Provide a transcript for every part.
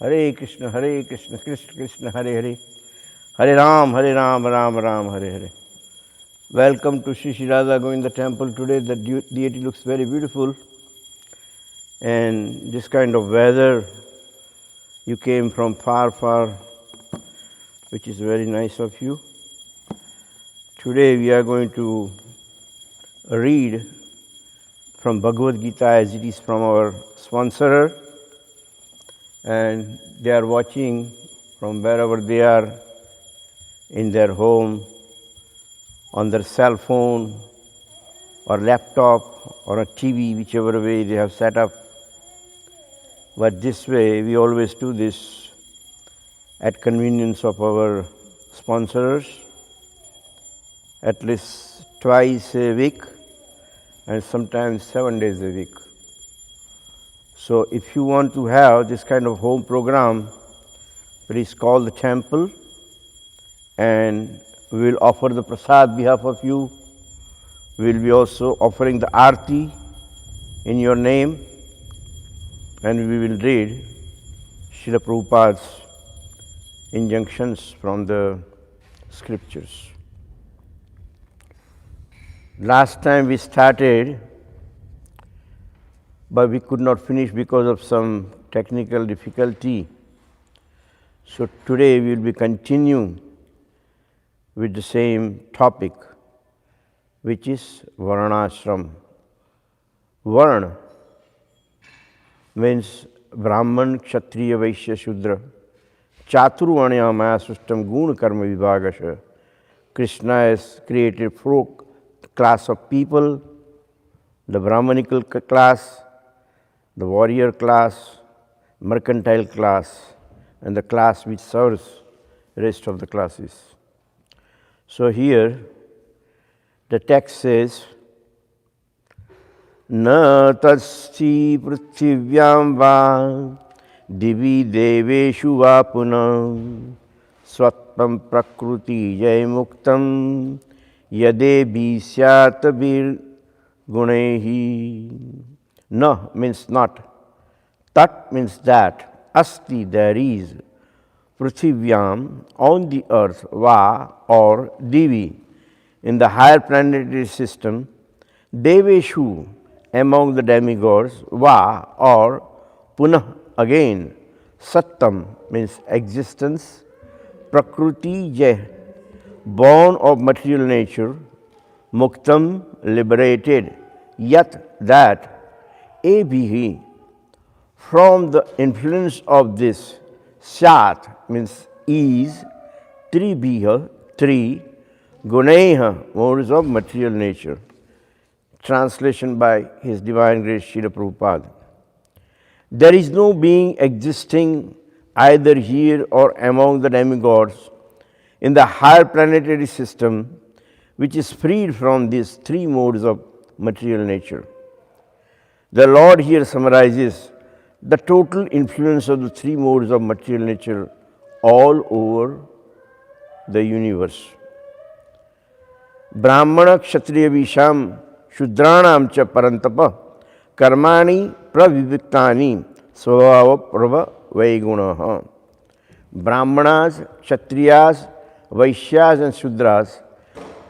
Hare Krishna, Krishna Krishna, Hare Hare. Hare Ram, Ram Ram, Hare Hare. Welcome to Sri Sri Radha Govinda temple. Today the deity looks very beautiful. And this kind of weather, you came from far, which is very nice of you. Today we are going to read from Bhagavad Gita as it is from our sponsor, and they are watching from wherever they are in their home, on their cell phone or laptop or a TV, whichever way they have set up. But this way, we always do this at convenience of our sponsors, at least twice a week and sometimes 7 days a week. So if you want to have this kind of home program, please call the temple and we will offer the prasad behalf of you. We will be also offering the arti in your name, and we will read Srila Prabhupada's injunctions from the scriptures. Last time we started, but we could not finish because of some technical difficulty. So today we will be continuing with the same topic, which is Varnashram. Varna means Brahman, Kshatriya, Vaishya, Shudra. Chaturvanya maya sustam guna karma vibhagasha. Krishna has created 4 class of people: the Brahmanical class, the warrior class, mercantile class, and the class which serves the rest of the classes. So here the text says, Na tasthi prithvivyam va divi deveshu va punam swatpam prakriti jay muktam yadebi syat gunehi. Na means not. Tat means that. Asti, there is. Prithvivyam, on the earth. Va, or divi, in the higher planetary system. Deveshu, among the demigods. Va, or punah, again. Sattam means existence. Prakriti jay, born of material nature. Muktam, liberated. Yat, that. Abhihi, from the influence of this. Sat means is. Tribhiha, 3. Guneha, modes of material nature. Translation by His Divine Grace Srila Prabhupada. There is no being existing either here or among the demigods in the higher planetary system which is freed from these 3 modes of material nature. The Lord here summarizes the total influence of the 3 modes of material nature all over the universe. Brahmana, Kshatriya, Visham, Shudranam cha parantapa, karmani praviviktani, svabhava prava vaigunaha. Brahmanas, Kshatriyas, Vaishyas and Shudras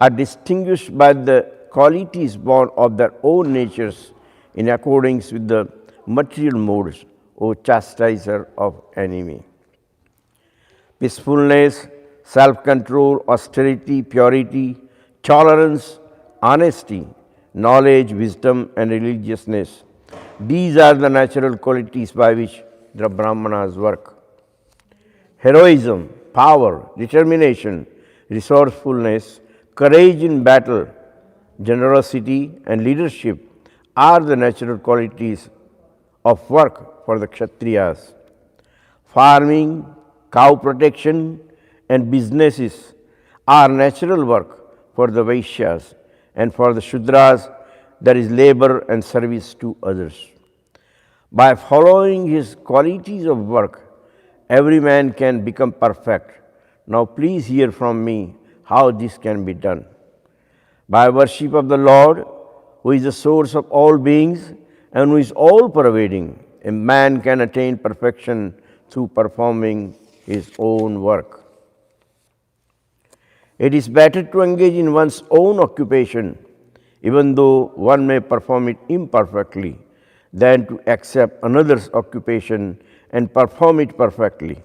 are distinguished by the qualities born of their own natures in accordance with the material modes, O chastiser of enemy. Peacefulness, self-control, austerity, purity, tolerance, honesty, knowledge, wisdom and religiousness. These are the natural qualities by which the Brahmanas work. Heroism, power, determination, resourcefulness, courage in battle, generosity and leadership are the natural qualities of work for the Kshatriyas. Farming, cow protection and businesses are natural work for the Vaishyas, and for the Shudras there is labor and service to others. By following his qualities of work, every man can become perfect. Now please hear from me how this can be done. By worship of the Lord, who is the source of all beings and who is all pervading, a man can attain perfection through performing his own work. It is better to engage in one's own occupation, even though one may perform it imperfectly, than to accept another's occupation and perform it perfectly.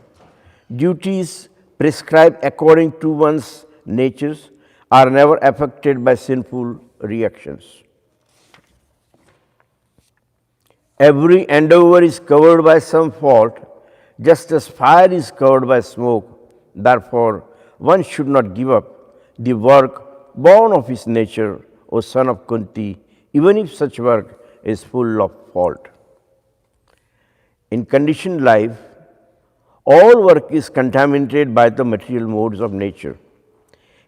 Duties prescribed according to one's natures are never affected by sinful reactions. Every endeavor is covered by some fault, just as fire is covered by smoke. Therefore, one should not give up the work born of his nature, O son of Kunti, even if such work is full of fault. In conditioned life, all work is contaminated by the material modes of nature.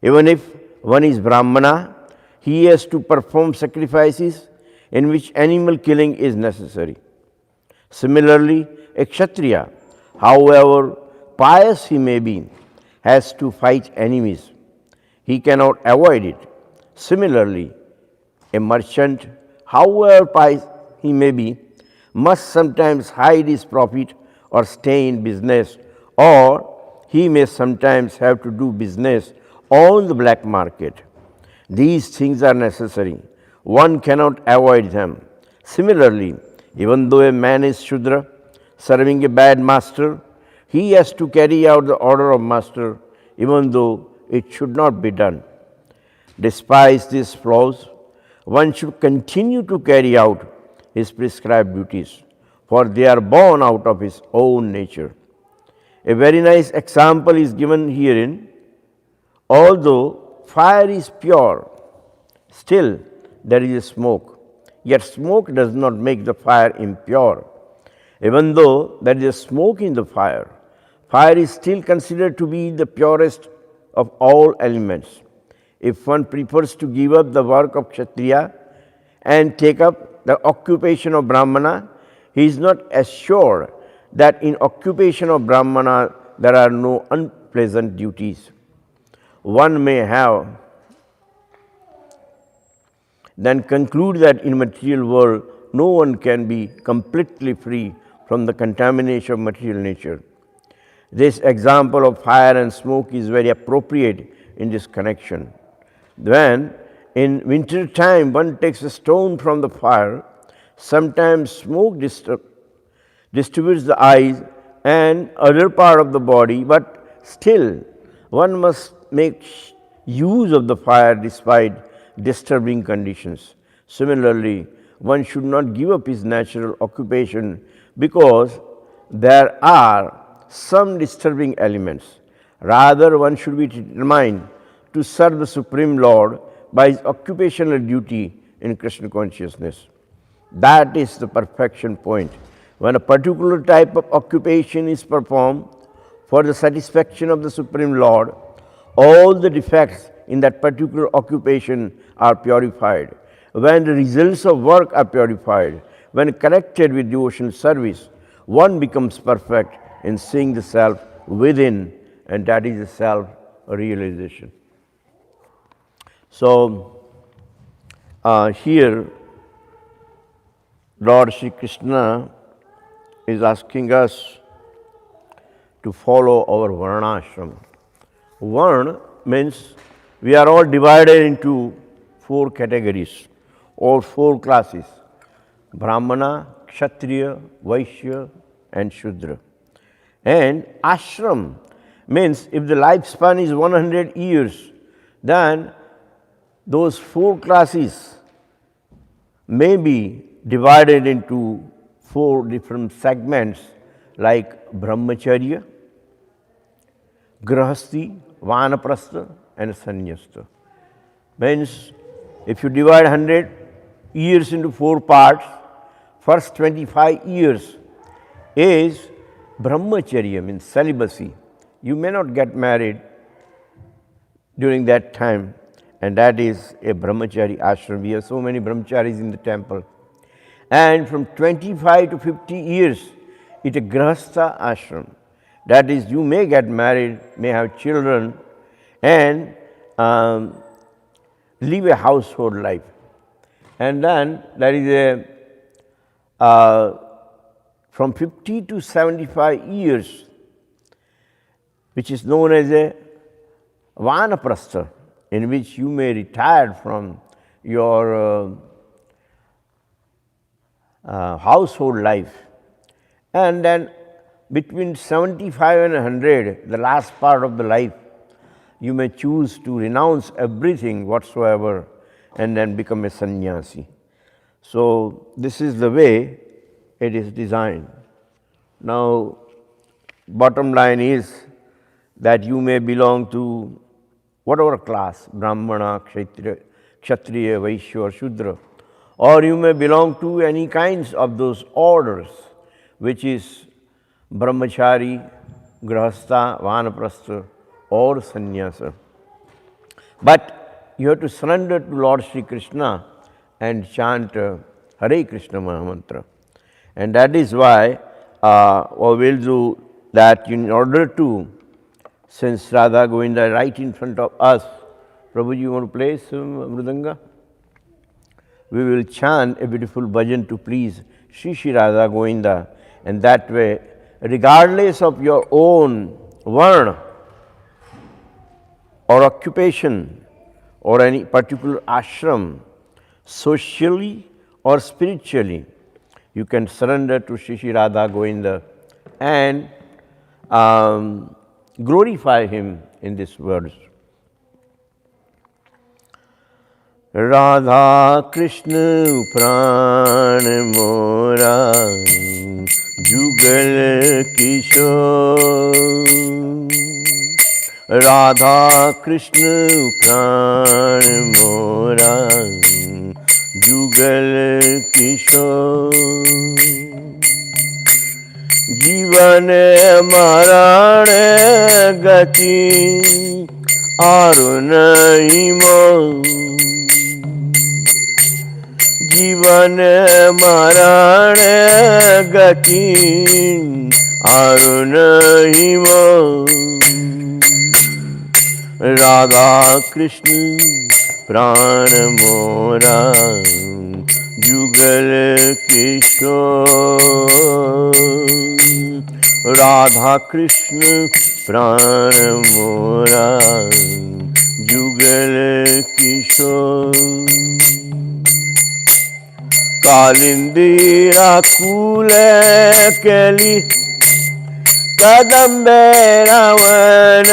Even if one is Brahmana, he has to perform sacrifices in which animal killing is necessary. Similarly, a Kshatriya, however pious he may be, has to fight enemies. He cannot avoid it. Similarly, a merchant, however pious he may be, must sometimes hide his profit or stay in business, or he may sometimes have to do business on the black market. These things are necessary. One cannot avoid them. Similarly, even though a man is Shudra, serving a bad master, he has to carry out the order of master, even though it should not be done. Despite these flaws, one should continue to carry out his prescribed duties, for they are born out of his own nature. A very nice example is given herein. Although fire is pure, still there is a smoke. Yet smoke does not make the fire impure. Even though there is a smoke in the fire, fire is still considered to be the purest of all elements. If one prefers to give up the work of Kshatriya and take up the occupation of Brahmana, he is not assured that in occupation of Brahmana there are no unpleasant duties. One may have then conclude that in material world no one can be completely free from the contamination of material nature. This example of fire and smoke is very appropriate in this connection. When in winter time one takes a stone from the fire, sometimes smoke distributes the eyes and other part of the body, but still one must make use of the fire despite disturbing conditions. Similarly, one should not give up his natural occupation because there are some disturbing elements. Rather, one should be determined to serve the Supreme Lord by his occupational duty in Krishna consciousness. That is the perfection point. When a particular type of occupation is performed for the satisfaction of the Supreme Lord, all the defects in that particular occupation are purified. When the results of work are purified, when connected with devotional service, one becomes perfect in seeing the self within, and that is the self-realization. So, here Lord Sri Krishna is asking us to follow our varnashram. Varna means we are all divided into 4 categories or 4 classes: Brahmana, Kshatriya, Vaishya and Shudra. And ashram means if the lifespan is 100 years, then those 4 classes may be divided into 4 different segments like Brahmacharya, Grahasti, Vanaprastha and Sannyasta. Means if you divide 100 years into 4 parts, first 25 years is Brahmacharya, means celibacy. You may not get married during that time, and that is a Brahmachari ashram. We have so many brahmacharis in the temple. And from 25 to 50 years, it is a Grahastha ashram. That is, you may get married, may have children, and live a household life. And then there is a from 50 to 75 years, which is known as a vanaprastha, in which you may retire from your household life. And then between 75 and 100, the last part of the life, you may choose to renounce everything whatsoever and then become a sannyasi. So this is the way it is designed. Now, bottom line is that you may belong to whatever class, Brahmana, Kshatriya, Vaishya or Shudra, or you may belong to any kinds of those orders, which is Brahmachari, Grahastha, Vanaprastha or Sannyasa. But you have to surrender to Lord Sri Krishna and chant Hare Krishna Mahamantra. And that is why we will do that in order to, since Radha Govinda right in front of us, Prabhuji, you want to play some Mridanga? We will chant a beautiful bhajan to please Shri Shri Radha Govinda, and that way, regardless of your own varna or occupation or any particular ashram, socially or spiritually, you can surrender to Shri Shri Radha Govinda and glorify him in these words. Radha Krishna pran mora jugal kishore. Radha Krishna pran mora jugal kishore. जीवन मरण गति आरु नहीं मो। जीवन मरण गति आरु नहीं मो। राधा कृष्ण प्राण मोरा जुगल किशोर। राधा कृष्ण प्राण मोरा जुगल किशोर। कालिंदी कुल केली कदम्बे रावण।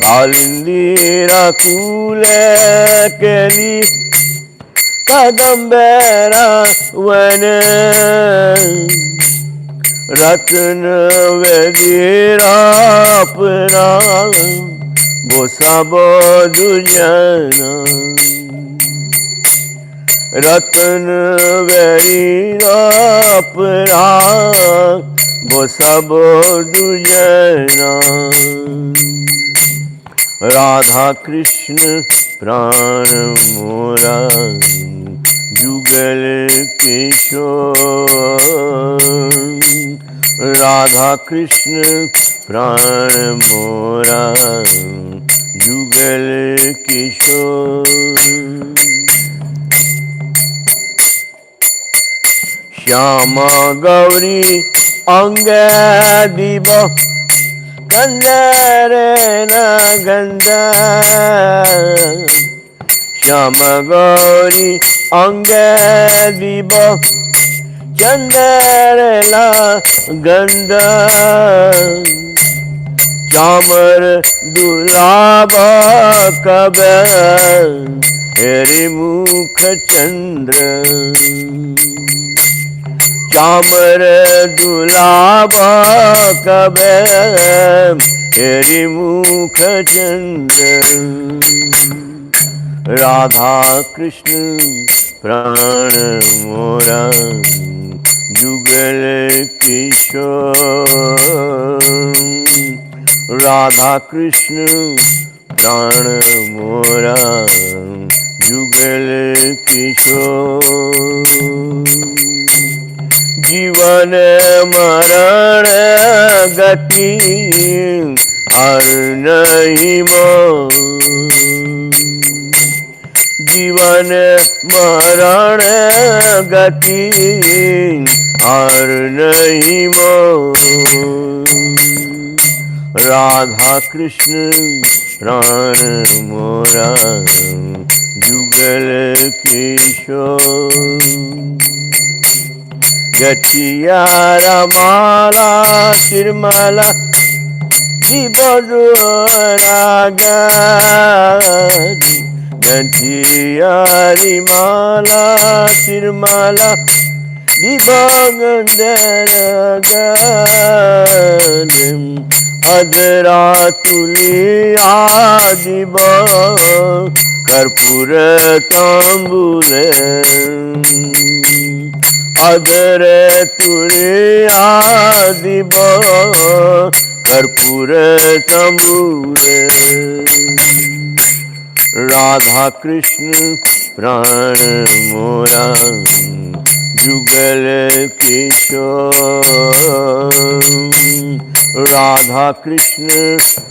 कालिंदी कुल केली कदम्बे रावण। रत्न वेदीरा अपना वो सब दुजना। रत्न वेदीरा अपना वो सब दुजना। राधा कृष्ण प्राण मोरा जुगल किशोर। राधा कृष्ण प्राण मोरा जुगल किशोर। श्यामा गौरी अंग दिव गंधरे न गंधा। श्याम गौरी अंग दिव चंदरला गंधा। चामर दुलाभ कब हेरि मुख चंद्र। चामर दुलाभ कब हेरि मुख चंद्र। राधा कृष्ण प्राण मोरा जुगल किशोर। राधा कृष्ण प्राण मोरा जुगल किशोर। जीवन मरण गति हर नहीं मो। जीवन मरण गति और नहीं मोह। राधा कृष्ण प्राण मोरा जुगल किशोर। गठिया रमाला तिरमाला रागा गठियारी माला तिरमाला दिवगंधर अदरा तुली आदिव कर्पूर तांबूल। अदर तुले आदिव कर्पूर तांबूल। राधा कृष्ण प्राण मोरा जुगल किशोर। राधा कृष्ण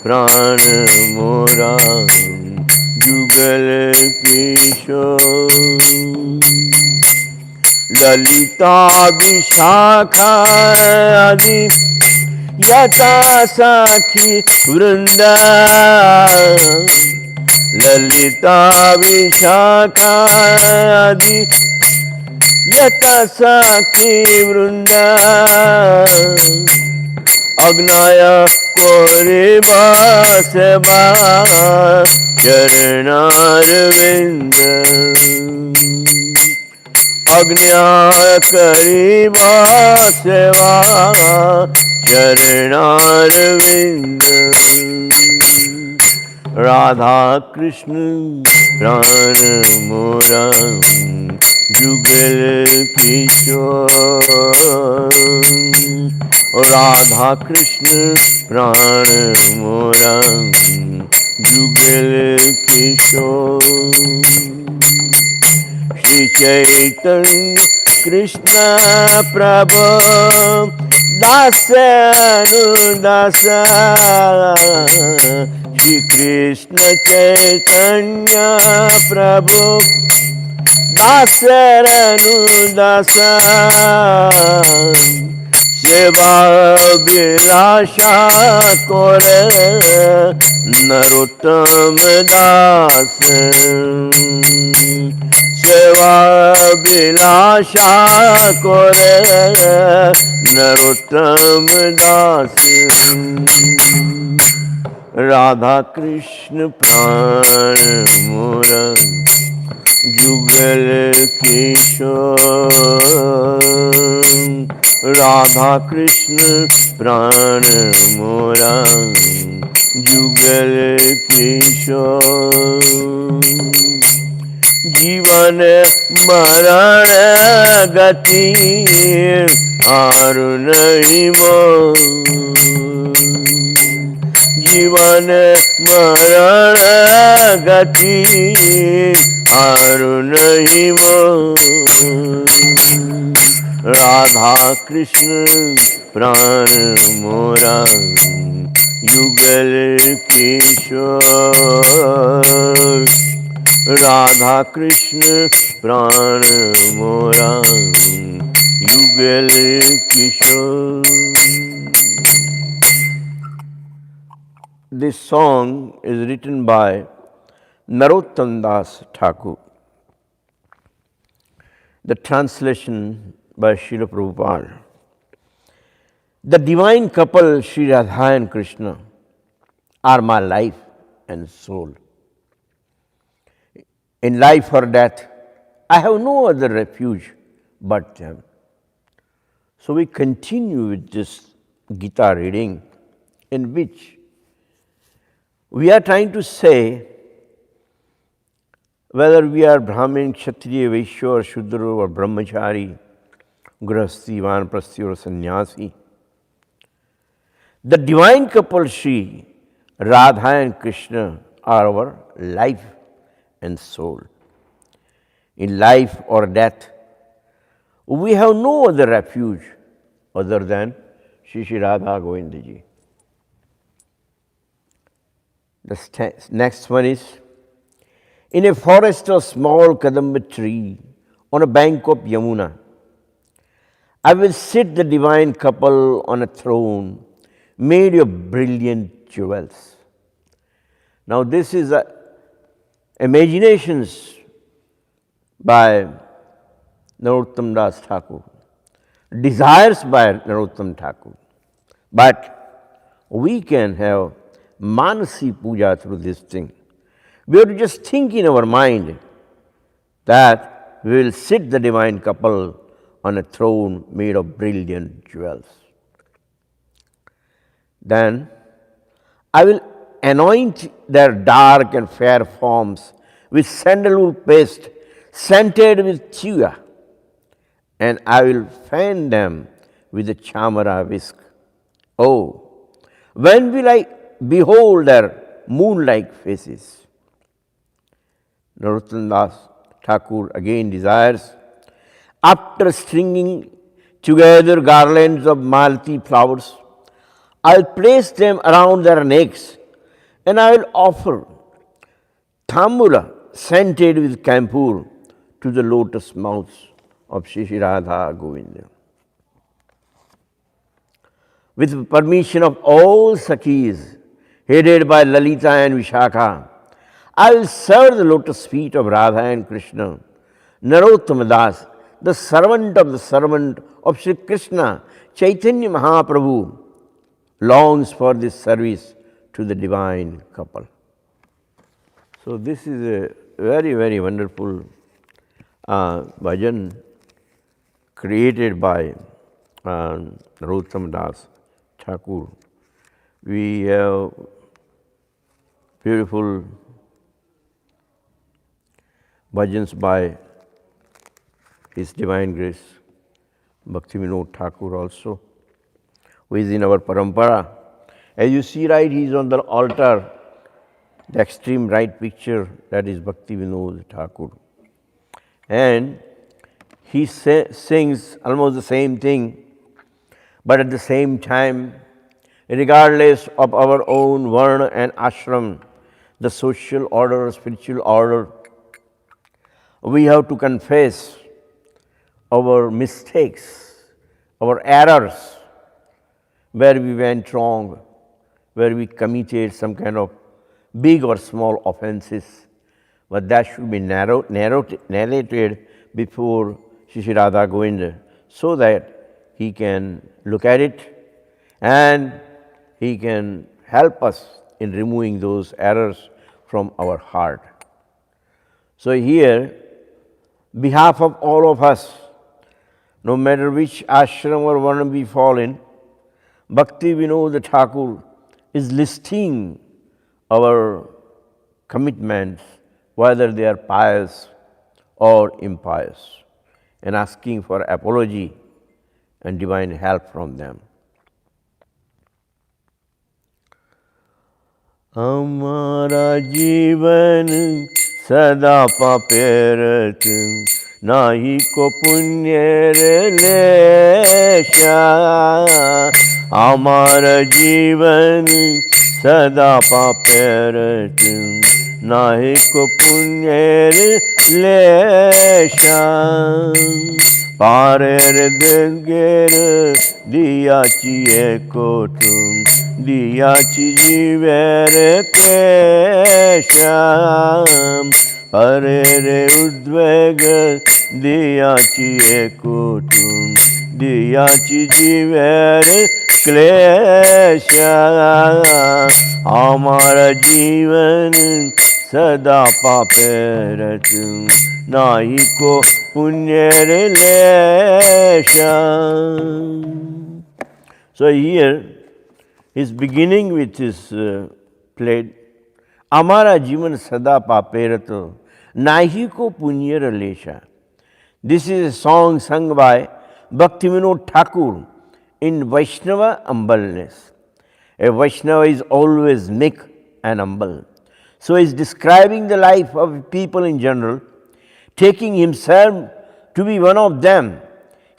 प्राण मोरा जुगल किशोर। ललिता विशाखा आदि यथा साखी वृंदा। ललिता विशाखा आदि यथा साखी वृंदा। अग्नाय कोरे सेवा चरणारविंद। अग्न्याय करीबा सेवा चरणारविंद। राधा कृष्ण प्राण मोरा जुगल किशोर। राधा कृष्ण प्राण मोरा जुगल किशोर। श्री चैतन्य कृष्ण प्रभु दास अनुदास। श्री कृष्ण चैतन्य प्रभु दास अनुदास। सेवा विलासा कोर नरोत्तम दास। सेवा विलासा कोर नरोत्तम दास। राधा कृष्ण प्राण मोरा जुगल किशोर। राधा कृष्ण प्राण मोरा जुगल किशोर। जीवन मरण गति और नहीं मोह। जीवन मरण गति और नहीं मोह। राधा कृष्ण प्राण मोरा युगल किशोर। राधा कृष्ण प्राण मोरा Yugal Kishore. This song is written by Narottam Das Thakur. The translation by Srila Prabhupada. The divine couple Sri Radha and Krishna are my life and soul. In life or death, I have no other refuge but them. So we continue with this Gita reading, in which we are trying to say whether we are Brahmin, Kshatriya, Vaishya or Shudra or Brahmachari, Grahasti, Vanaprasthi or Sannyasi, the divine couple Sri Radha and Krishna are our life and soul. In life or death, we have no other refuge other than Shri Shri Radha Govindaji. The next one is, in a forest of small kadamba tree on a bank of Yamuna. I will sit the divine couple on a throne made of brilliant jewels. Now this is imaginations by Narottam Das Thakur, desires by Narottam Thakur. But we can have Manasi Puja through this thing. We have to just think in our mind that we will sit the divine couple on a throne made of brilliant jewels. Then I will anoint their dark and fair forms with sandalwood paste scented with chuya, and I will fan them with a chamara whisk. Oh, when will I behold their moon-like faces? Narottam Das Thakur again desires, after stringing together garlands of malati flowers, I'll place them around their necks and I will offer thambula scented with kampur to the lotus mouths of Shri Radha Govinda. With permission of all Sakhis, headed by Lalita and Vishakha, I will serve the lotus feet of Radha and Krishna. Narottama Das, the servant of Shri Krishna, Chaitanya Mahaprabhu, longs for this service to the divine couple. So this is a very, very wonderful bhajan created by Narottam Das Thakur. We have beautiful bhajans by His Divine Grace Bhakti Vinod Thakur also, who is in our parampara. As you see right, he is on the altar, the extreme right picture, that is Bhakti Vinod Thakur. And he sings almost the same thing, but at the same time, regardless of our own varna and ashram, the social order, spiritual order, we have to confess our mistakes, our errors, where we went wrong, where we committed some kind of big or small offenses, but that should be narrated before Shri Radha Govinda, so that he can look at it and he can help us in removing those errors from our heart. So here, behalf of all of us, no matter which ashram or varna we fall in, Bhakti Vinod Thakur is listing our commitments, whether they are pious or impious, and asking for apology and divine help from them. Amara jivan sada paperat nahi ko punya lesha. Amara jivan sada paperat nahi ko punya lesha. Parer dengere diyachi ekotum diyachi jivere kesham. Parer udvega diyachi ekotum diyachi jivere klesha. Amara jivan sada paperatum nahi ko punyar lesha. So here he is beginning with his play. Amara jivan sada paperato nahi ko punyar lesha. This is a song sung by Bhakti Vinod Thakur in Vaishnava humbleness. A Vaishnava is always meek and humble. So he is describing the life of people in general, taking himself to be one of them.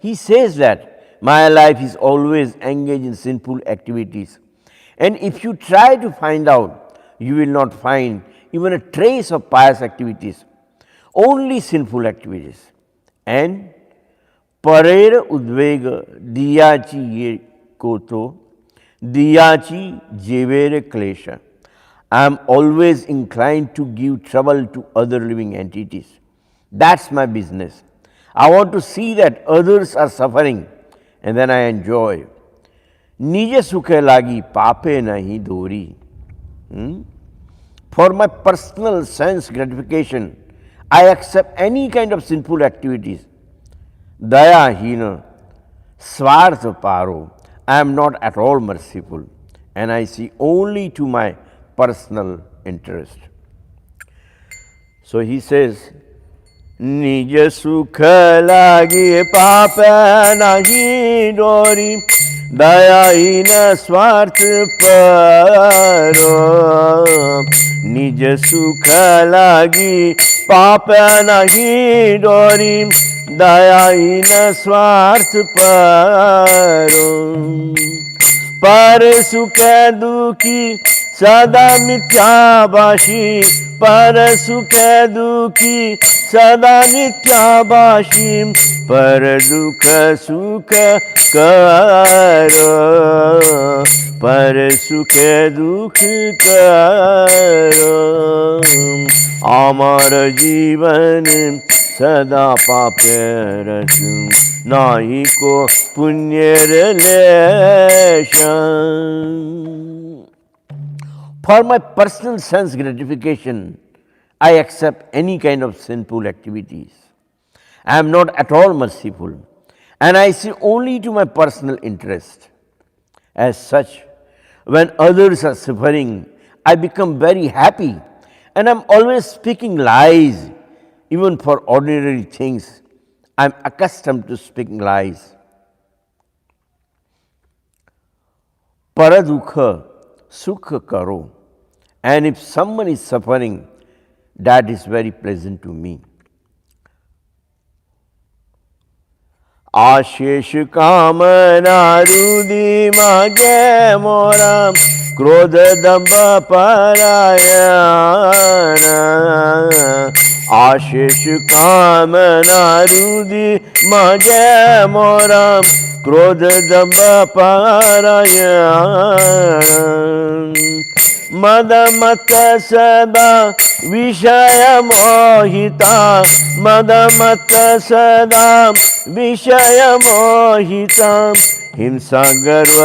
He says that my life is always engaged in sinful activities. And if you try to find out, you will not find even a trace of pious activities, only sinful activities. And parer udvega diyachi ye koto, diyachi jevere klesha. I am always inclined to give trouble to other living entities. That's my business. I want to see that others are suffering and then I enjoy. Nije sukhe lagi pape nahi dori. For my personal sense gratification, I accept any kind of sinful activities. Daya hina, swartha paro. I am not at all merciful and I see only to my personal interest. So he says, Nija sukha lagi papa nahi dori, daya hina swart paro. Nija sukha lagi papa nahi dori, daya hina swart paro. पर सुख दुखी सदा मिथ्याभाषी, पर सुख दुखी सदा मिथ्याभाषी, पर दुख सुख करो, पर सुख दुख करो। अमर जीवन सदा पापेर नाही को पुण्यर लेशन. For my personal sense gratification, I accept any kind of sinful activities. I am not at all merciful and I see only to my personal interest. As such, when others are suffering, I become very happy and I am always speaking lies. Even for ordinary things, I am accustomed to speaking lies. Paradukha sukha karo. And if someone is suffering, that is very pleasant to me. आशेष कामना रुदि मागे मोरा, क्रोध दंभ परायण. आशेष कामना रुदि मागे मोरा, क्रोध दंभ परायण. मद मत सदा विषय मोहिता, मद मत सदा विषय मोहिता. हिंसा गर्व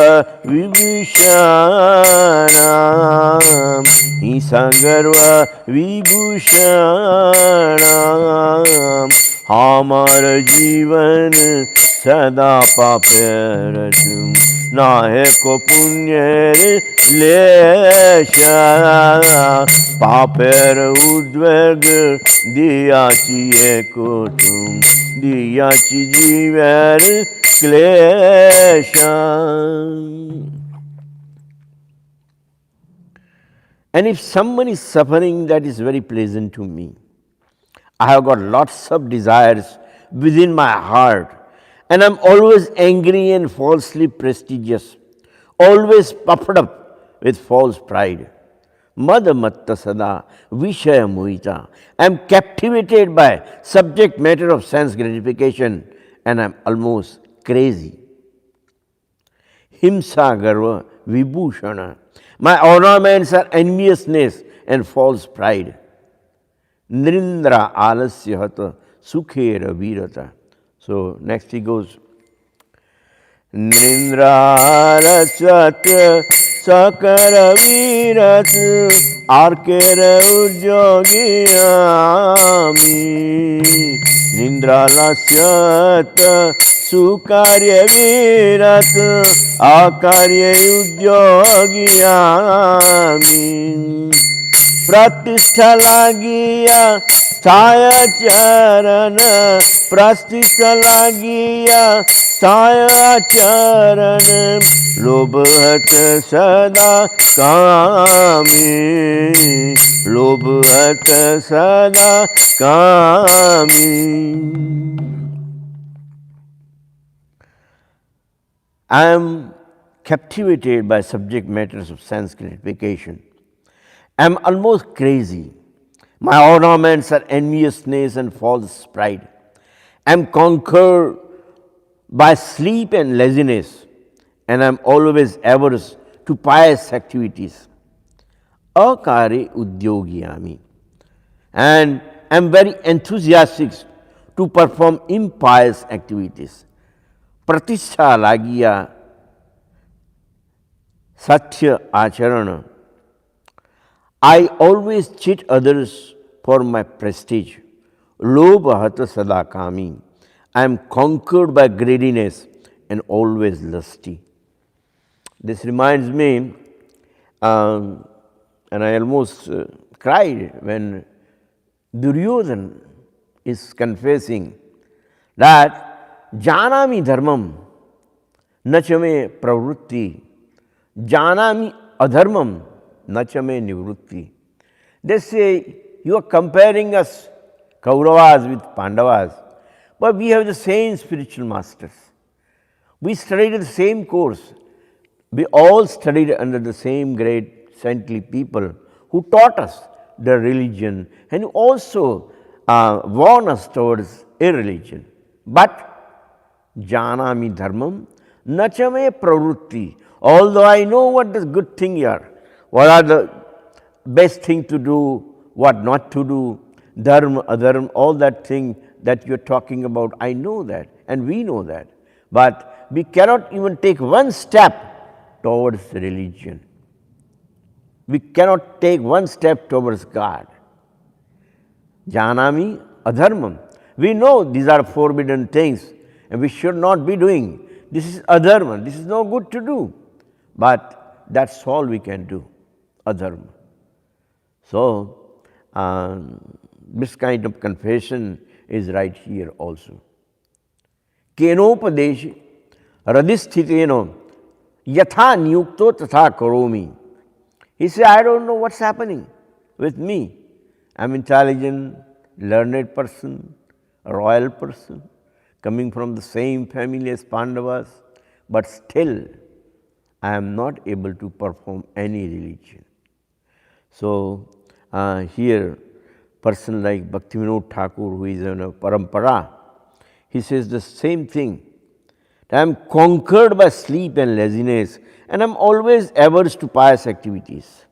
विभूषण, हिंसा गर्व विभूषण. हमार जीवन सदा पापेर, नाहे को पुण्य लेशा. पापेर उद्वेग दियाची एको तुम, दियाची जीवेर क्लेशा. And if someone is suffering, that is very pleasant to me. I have got lots of desires within my heart and I am always angry and falsely prestigious, always puffed up with false pride. Mada matta sada vishaya mohita. I am captivated by subject matter of sense gratification and I am almost crazy. Himsa garva vibhushana. My ornaments are enviousness and false pride. Nrindra alasya hata sukhera virata. So next he goes. Nrindra alasya sakara virat, arkera ujjogiyami. Nindra alasya sukarya virat, akarya udyogiyami. प्रतिष्ठा लागिया छाया चरण, प्रतिष्ठा लागिया छाया चरण. लोभ हत सदा कामी, लोभ हत सदा कामी. I am captivated by subject matters of sense gratification I'm almost crazy. My ornaments are enviousness and false pride. I'm conquered by sleep and laziness, and I'm always averse to pious activities. Akare udyogiyami. And I'm very enthusiastic to perform impious activities. Pratishtha lagiya satya acharana. I always cheat others for my prestige. Lobha hata sadakami. I am conquered by greediness and always lusty. This reminds me, and I almost cried when Duryodhana is confessing that janami dharmam nachame pravrutti, janami adharmam nachame nivrutti. They say, you are comparing us, Kauravas, with Pandavas, but we have the same spiritual masters. We studied the same course. We all studied under the same great saintly people who taught us the religion and who also warned us towards irreligion. But janami dharmam nachame pravrutti. Although I know what the good thing are, what are the best thing to do, what not to do, dharma, adharma, all that thing that you're talking about, I know that and we know that. But we cannot even take one step towards religion. We cannot take one step towards God. Janami adharmam. We know these are forbidden things and we should not be doing. This is adharma. This is no good to do. But that's all we can do. Adharma. So, this kind of confession is right here also. Kenopadeshi radhisthiteno yatha nyukto tatha karomi. He said, I don't know what's happening with me. I'm intelligent, learned person, a royal person, coming from the same family as Pandavas, but still I am not able to perform any religion. So, here person like Bhaktivinoda Thakur, who is in a parampara, he says the same thing. I am conquered by sleep and laziness, and I am always averse to pious activities.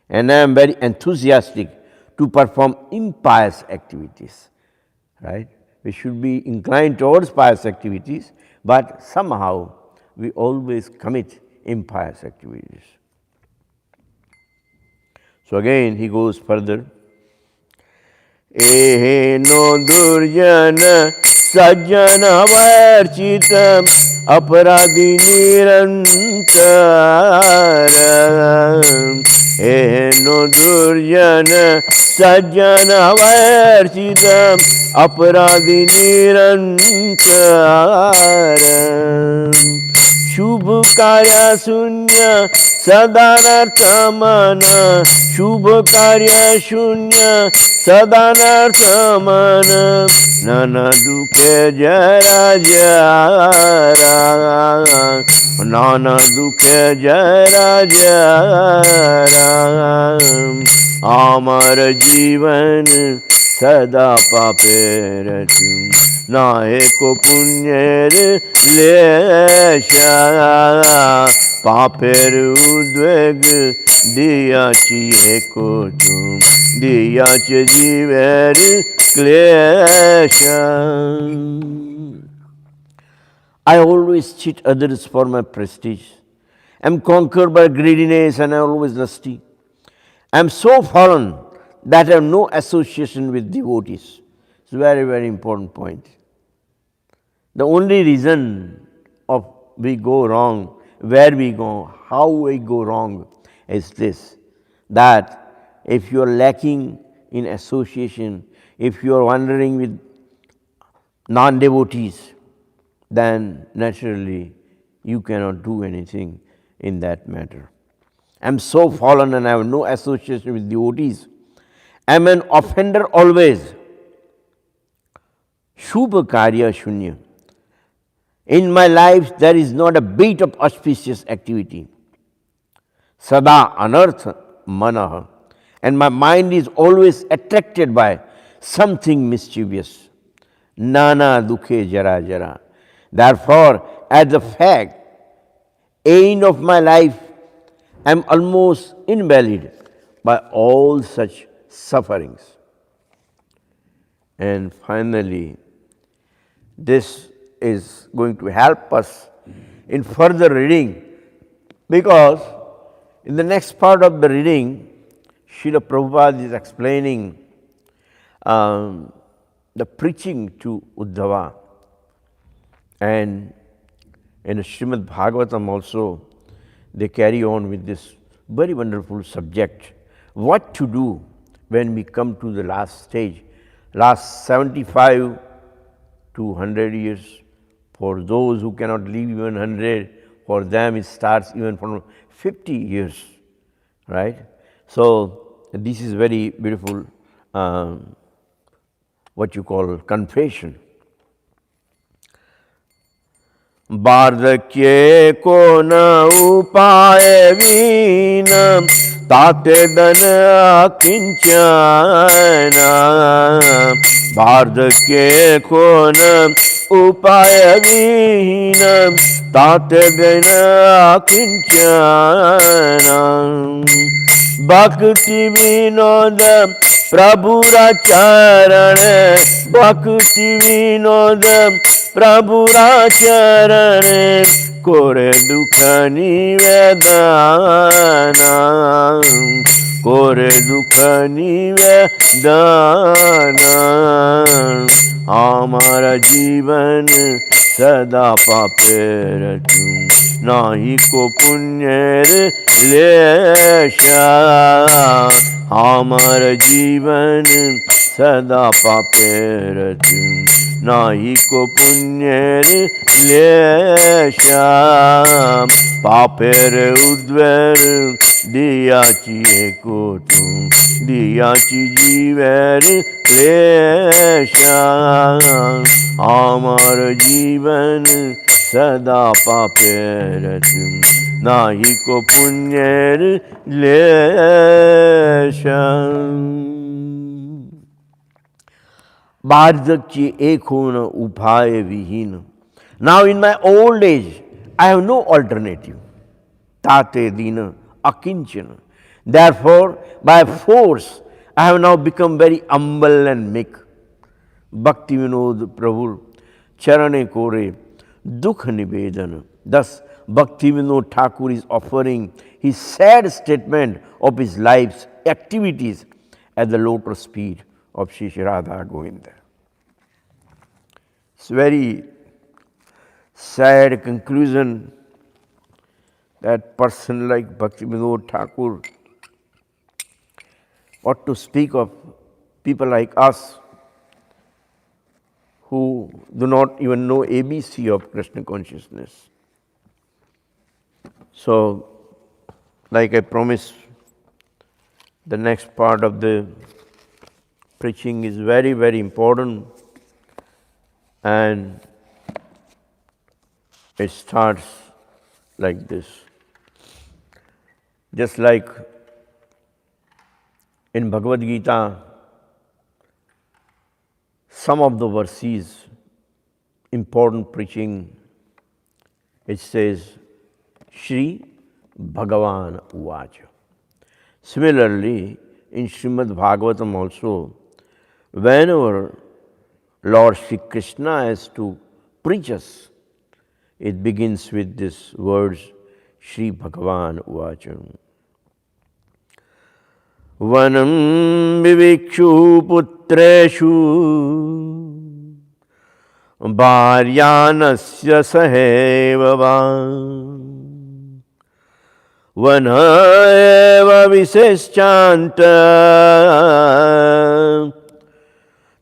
And I am very enthusiastic to perform impious activities. Right? We should be inclined towards pious activities, but somehow we always commit impious activities. So again he goes further. Eheno durjana sajjana varchitam aparadhi nirantaram. Eheno durjana sajjana varchitam aparadhi nirantaram. Shubh karya sunya sadanarthamana. Shubh karya shunya sadanarthamana. Nana dukhe jara jara. Nana dukhe jara jara. Amar jivan sada pape ratum. Nahe ko punyer lesha. Paper udveg diyachi eko tum. Diyachi jiver klesha. I always cheat others for my prestige. I am conquered by greediness and I am always lusty. I am so fallen that I have no association with devotees. It's a very, very important point. The only reason of we go wrong, where we go, how we go wrong is this, that if you are lacking in association, if you are wandering with non-devotees, then naturally you cannot do anything in that matter. I am so fallen and I have no association with devotees. I am an offender always. Shubha karya shunya. In my life there is not a bit of auspicious activity. Sada anartha manaha. and my mind is always attracted by something mischievous. Nana dukhe jara jara. Therefore, as the fact, end of my life, I am almost invalid by all such sufferings. And finally, this is going to help us in further reading, because in the next part of the reading, Srila Prabhupada is explaining the preaching to Uddhava. And in Srimad Bhagavatam also, they carry on with this very wonderful subject. What to do when we come to the last stage, last 75 to 100 years. For those who cannot live even 100, for them it starts even from 50 years, right? So this is very beautiful, what you call confession. वार्धक्ये को न उपाय Wien ताते धन किंचन वार्धक्ये को न उपाय Wien ताते धन किंचन भक्ति विनोद प्रभुरा चरण भक्ति विनोद प्रभुरा चरण कोरे दुख निवेदन कोरे दुख निवेदन हमारा जीवन सदा पापेर नाही को पुण्यर लेशा हमारा जीवन सदा पापेर नाही को पुण्यर लेशा पापेर उद्वेर दियाची को दियाची जीवेर लेशा हमार जीवन सदा पापेर नाही को पुण्यर लेशा वार्धक्य एक होन उपाय विहीन. Now in my old age, I have no alternative. Tate dina akinchana. Therefore, by force, I have now become very humble and meek. Bhakti vinod prabhu charane kore dukh nivedana. Thus, Bhakti Vinod Thakur is offering his sad statement of his life's activities at the lotus feet of Shri Radha Govinda. It's very sad conclusion that person like Bhakti Vinod Thakur, what to speak of people like us who do not even know ABC of Krishna consciousness. So, like I promised, the next part of the preaching is very, very important, and it starts like this. Just like in Bhagavad Gita, some of the verses, important preaching, it says, Shri Bhagavan Uvacha. Similarly, in Srimad Bhagavatam also, whenever Lord Shri Krishna has to preach us, it begins with these words, Shri Bhagavan Uvacha. Vanam vivikshu putreshu bharyanasya saheva Vana eva viseschanta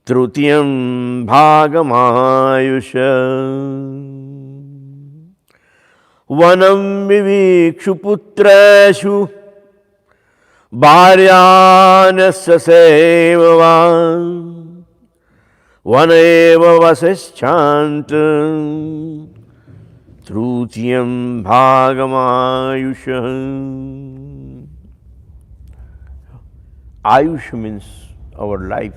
trutiyam bhagamayusha Vanam vivikshu putreshu bharyanasya seva Vana eva viseschanta Trutiyam Bhagamayusha. Ayush means our life,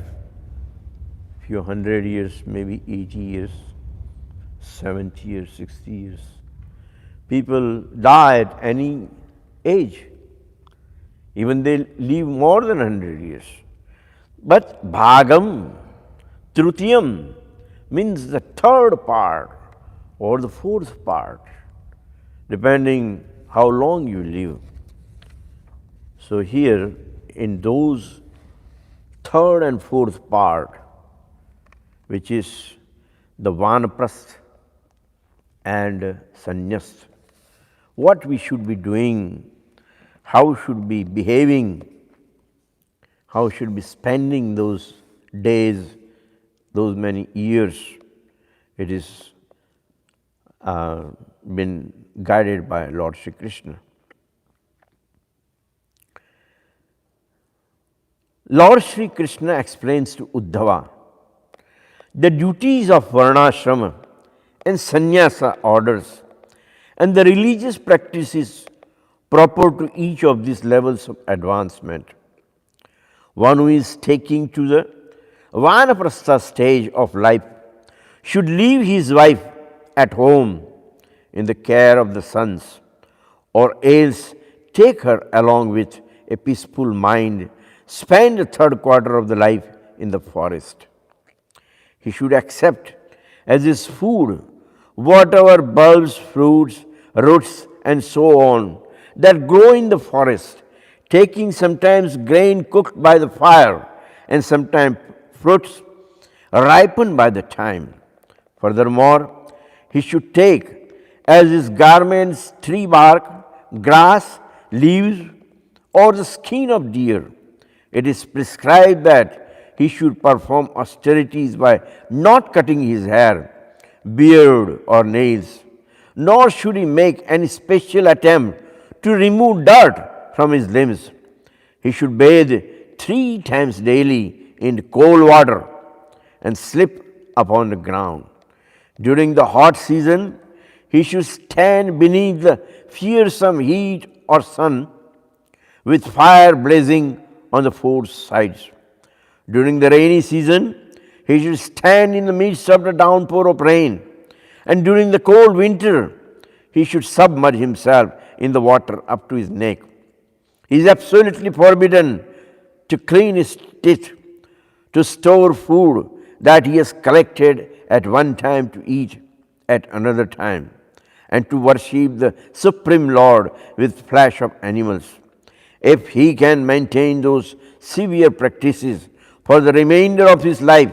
few 100 years, maybe 80 years, 70 years, 60 years. People die at any age. Even they live more than 100 years. But bhagam, trutiyam, means the third part or the fourth part, depending how long you live. So here, in those third and fourth part, which is the vanaprastha and sannyas, what we should be doing, how should be behaving, how should be spending those days, those many years, it is been guided by Lord Sri Krishna. Lord Sri Krishna explains to Uddhava the duties of varnashrama and sannyasa orders and the religious practices proper to each of these levels of advancement. One who is taking to the vanaprastha stage of life should leave his wife at home in the care of the sons, or else take her along with a peaceful mind, spend the third quarter of the life in the forest. He should accept as his food whatever bulbs, fruits, roots, and so on that grow in the forest, taking sometimes grain cooked by the fire and sometimes fruits ripened by the time. Furthermore, he should take as his garments tree bark, grass, leaves, or the skin of deer. It is prescribed that he should perform austerities by not cutting his hair, beard, or nails, nor should he make any special attempt to remove dirt from his limbs. He should bathe 3 times daily in cold water and sleep upon the ground. During the hot season, he should stand beneath the fearsome heat or sun with fire blazing on the 4 sides. During the rainy season, he should stand in the midst of the downpour of rain. And during the cold winter, he should submerge himself in the water up to his neck. He is absolutely forbidden to clean his teeth, to store food that he has collected at one time to eat at another time, and to worship the Supreme Lord with flesh of animals. If he can maintain those severe practices for the remainder of his life,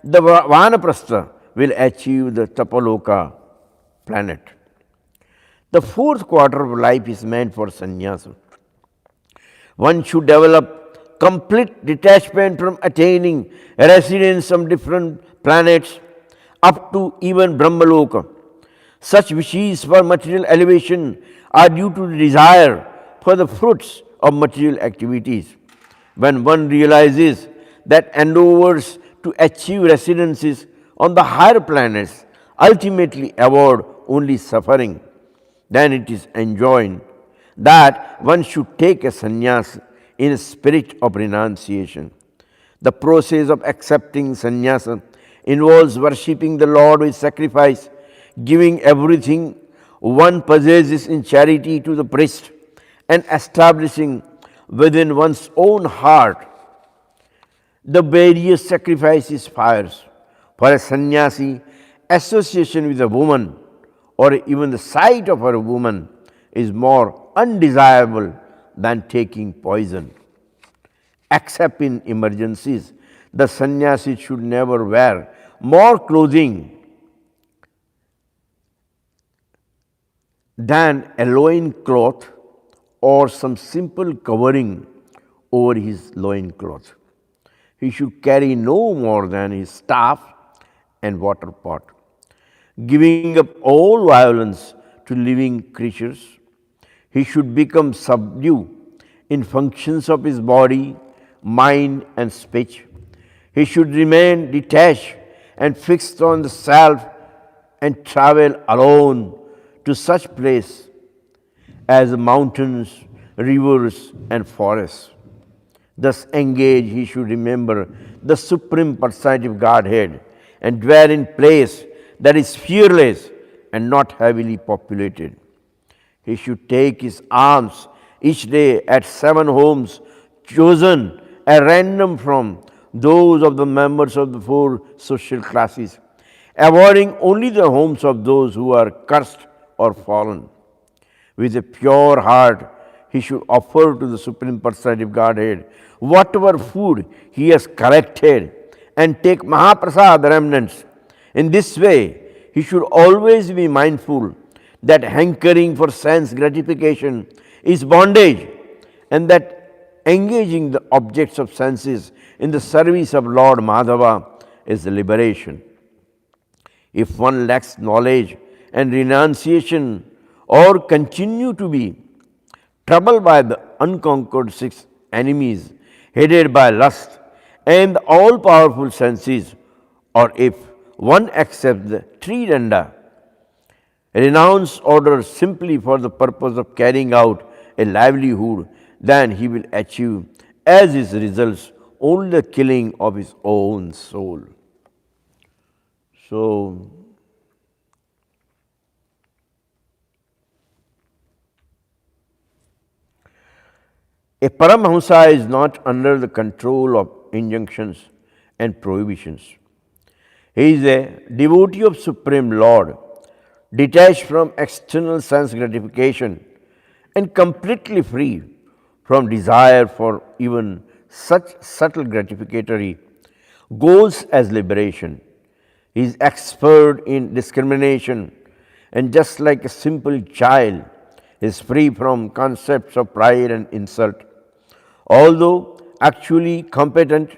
the vanaprastha will achieve the Tapaloka planet. The fourth quarter of life is meant for sannyasa. One should develop complete detachment from attaining residence on different planets up to even Brahmaloka. Such wishes for material elevation are due to the desire for the fruits of material activities. When one realizes that endeavors to achieve residences on the higher planets ultimately avoid only suffering, then it is enjoined that one should take a sannyas in a spirit of renunciation. The process of accepting sannyasa involves worshipping the Lord with sacrifice, giving everything one possesses in charity to the priest, and establishing within one's own heart the various sacrifices fires. For a sannyasi, association with a woman or even the sight of a woman is more undesirable than taking poison. Except in emergencies, the sannyasi should never wear more clothing than a loin cloth or some simple covering over his loin cloth. He should carry no more than his staff and water pot. Giving up all violence to living creatures, he should become subdued in functions of his body, mind, and speech. He should remain detached and fixed on the self and travel alone to such place as mountains, rivers, and forests. Thus engaged, he should remember the Supreme Personality of Godhead and dwell in place that is fearless and not heavily populated. He should take his alms each day at 7 homes chosen at random from those of the members of the 4 social classes, avoiding only the homes of those who are cursed or fallen. With a pure heart, he should offer to the Supreme Personality of Godhead whatever food he has collected and take Mahaprasad remnants. In this way, he should always be mindful that hankering for sense gratification is bondage, and that engaging the objects of senses in the service of Lord Madhava is liberation. If one lacks knowledge and renunciation, or continue to be troubled by the unconquered 6 enemies, headed by lust and the all-powerful senses, or if one accepts the tridanda, renounce order simply for the purpose of carrying out a livelihood, then he will achieve as his results only the killing of his own soul. So, a Paramahamsa is not under the control of injunctions and prohibitions. He is a devotee of Supreme Lord, detached from external sense gratification and completely free from desire for even such subtle gratificatory goals as liberation. He is expert in discrimination, and just like a simple child, is free from concepts of pride and insult. Although actually competent,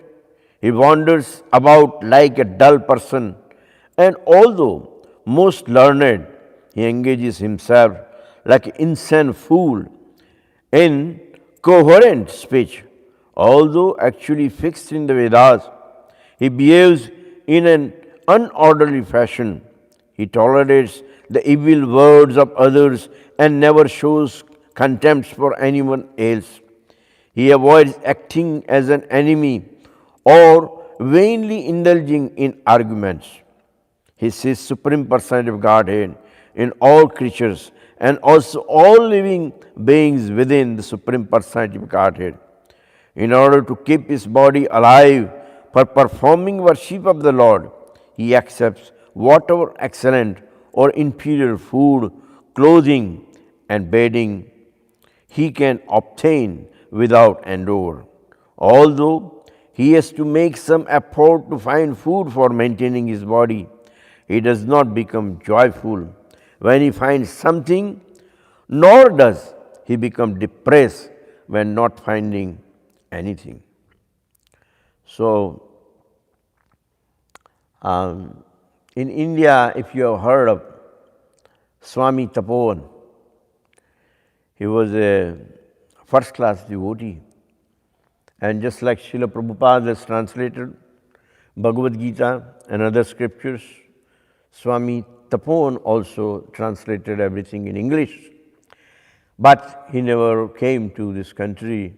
he wanders about like a dull person, and although most learned, he engages himself like an insane fool in coherent speech. Although actually fixed in the Vedas, he behaves in an unorderly fashion. He tolerates the evil words of others and never shows contempt for anyone else. He avoids acting as an enemy or vainly indulging in arguments. He sees Supreme Personality of Godhead in all creatures and also all living beings within the Supreme Personality of Godhead. In order to keep his body alive for performing worship of the Lord, he accepts whatever excellent or inferior food, clothing, and bedding he can obtain without endeavor. Although he has to make some effort to find food for maintaining his body, he does not become joyful when he finds something, nor does he become depressed when not finding anything. So, in India, if you have heard of Swami Tapovan, he was a first-class devotee. And just like Srila Prabhupada has translated Bhagavad Gita and other scriptures, Swami Tapovan also translated everything in English. But he never came to this country.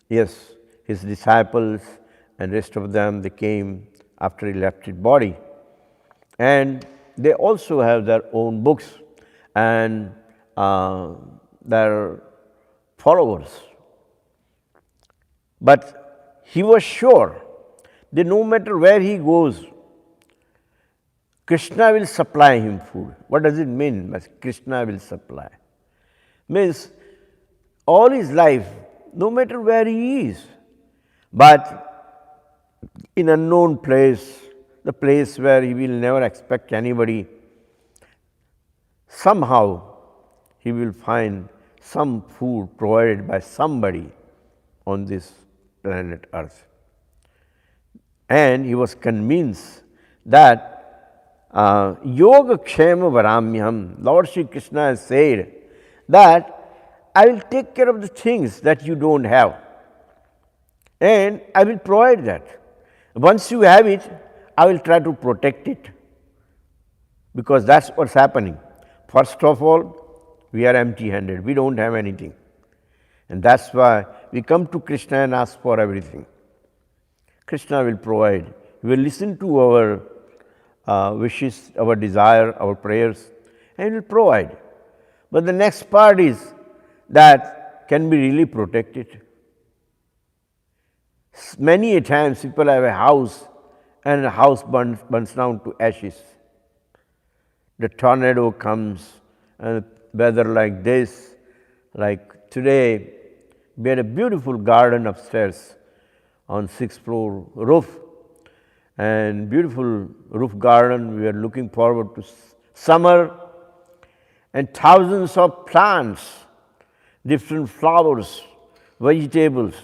Yes, his disciples and rest of them, they came after he left his body. And they also have their own books and their followers. But he was sure that no matter where he goes, Krishna will supply him food. What does it mean? Krishna will supply. Means all his life, no matter where he is, but in an unknown place, the place where he will never expect anybody, somehow he will find some food provided by somebody on this planet Earth. And he was convinced that Yoga Kshema Varamyam, Lord Shri Krishna has said that I will take care of the things that you don't have, and I will provide that. Once you have it, I will try to protect it, because that's what's happening. First of all, we are empty-handed, we don't have anything. And that's why We come to Krishna and ask for everything. Krishna will provide. He will listen to our wishes, our desire, our prayers, and He will provide. But the next part is that can be really protected. Many a times people have a house and the house burns down to ashes. The tornado comes and weather like this, like today, we had a beautiful garden upstairs on 6th floor roof and beautiful roof garden. We are looking forward to summer and thousands of plants, different flowers, vegetables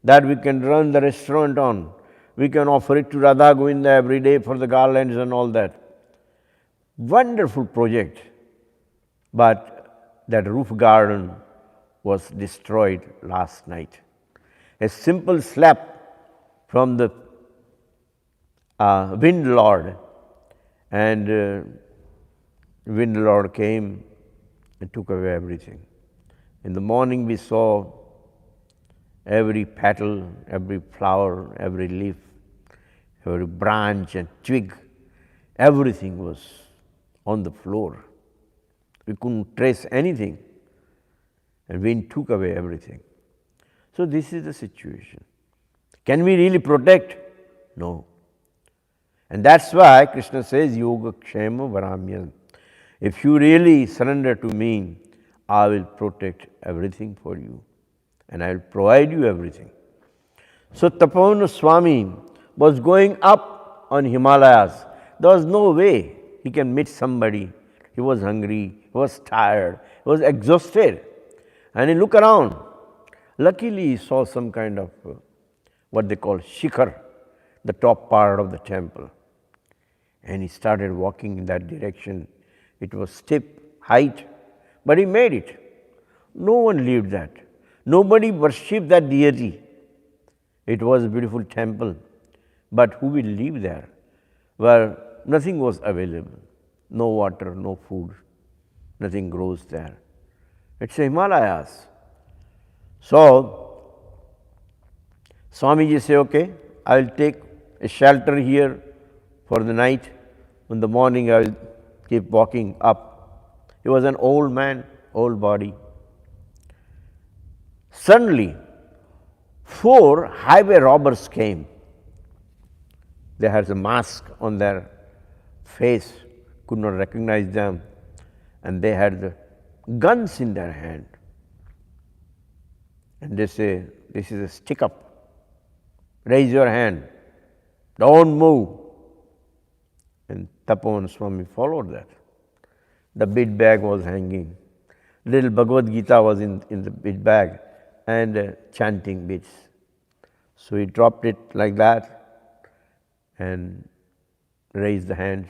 that we can run the restaurant on. We can offer it to Radha Govinda every day for the garlands and all that. Wonderful project. But that roof garden was destroyed last night. A simple slap from the wind lord, and wind lord came and took away everything. In the morning we saw every petal, every flower, every leaf, every branch and twig, everything was on the floor. We couldn't trace anything, and wind took away everything. So this is the situation. Can we really protect? No. And that's why Krishna says, Yoga Kshema Varamyam. If you really surrender to me, I will protect everything for you, and I will provide you everything. So Tapavana Swami was going up on Himalayas. There was no way he can meet somebody. He was hungry, he was tired, he was exhausted. And he looked around. Luckily he saw some kind of what they call shikhar, the top part of the temple. And he started walking in that direction. It was steep, height, but he made it. No one lived that. Nobody worshipped that deity. It was a beautiful temple, but who will live there where nothing was available? No water, no food, nothing grows there. It's the Himalayas. So, Swamiji said, okay, I will take a shelter here for the night. In the morning I will keep walking up. He was an old man, old body. Suddenly, 4 highway robbers came. They had a mask on their face, could not recognize them, and they had the guns in their hand. And they say, this is a stick up, raise your hand, don't move. And Tapavana Swami followed that. The bead bag was hanging. Little Bhagavad Gita was in the bead bag and chanting beads. So he dropped it like that and raised the hands.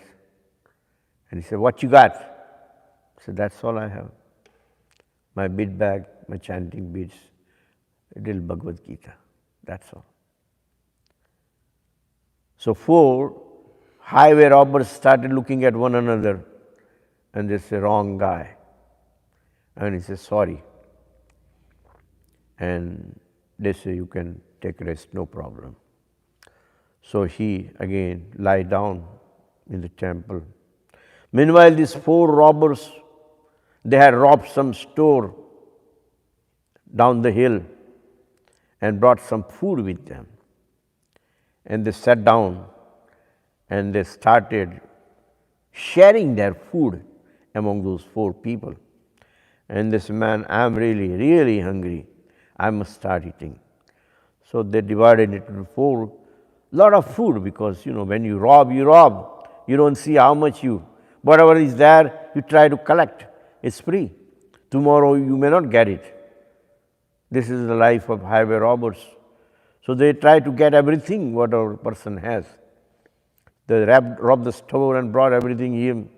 And he said, what you got? I said, that's all I have. My bead bag, my chanting beads, a little Bhagavad Gita. That's all. So 4 highway robbers started looking at one another, and they say, wrong guy. And he says, sorry. And they say, you can take rest, no problem. So he again lie down in the temple. Meanwhile, these 4 robbers, they had robbed some store down the hill and brought some food with them. And they sat down and they started sharing their food among those 4 people. And this man, I am really, really hungry. I must start eating. So they divided it into 4. Lot of food, because when you rob, you rob. You don't see how much whatever is there, you try to collect. It's free. Tomorrow you may not get it. This is the life of highway robbers. So they try to get everything whatever person has. They robbed the store and brought everything in.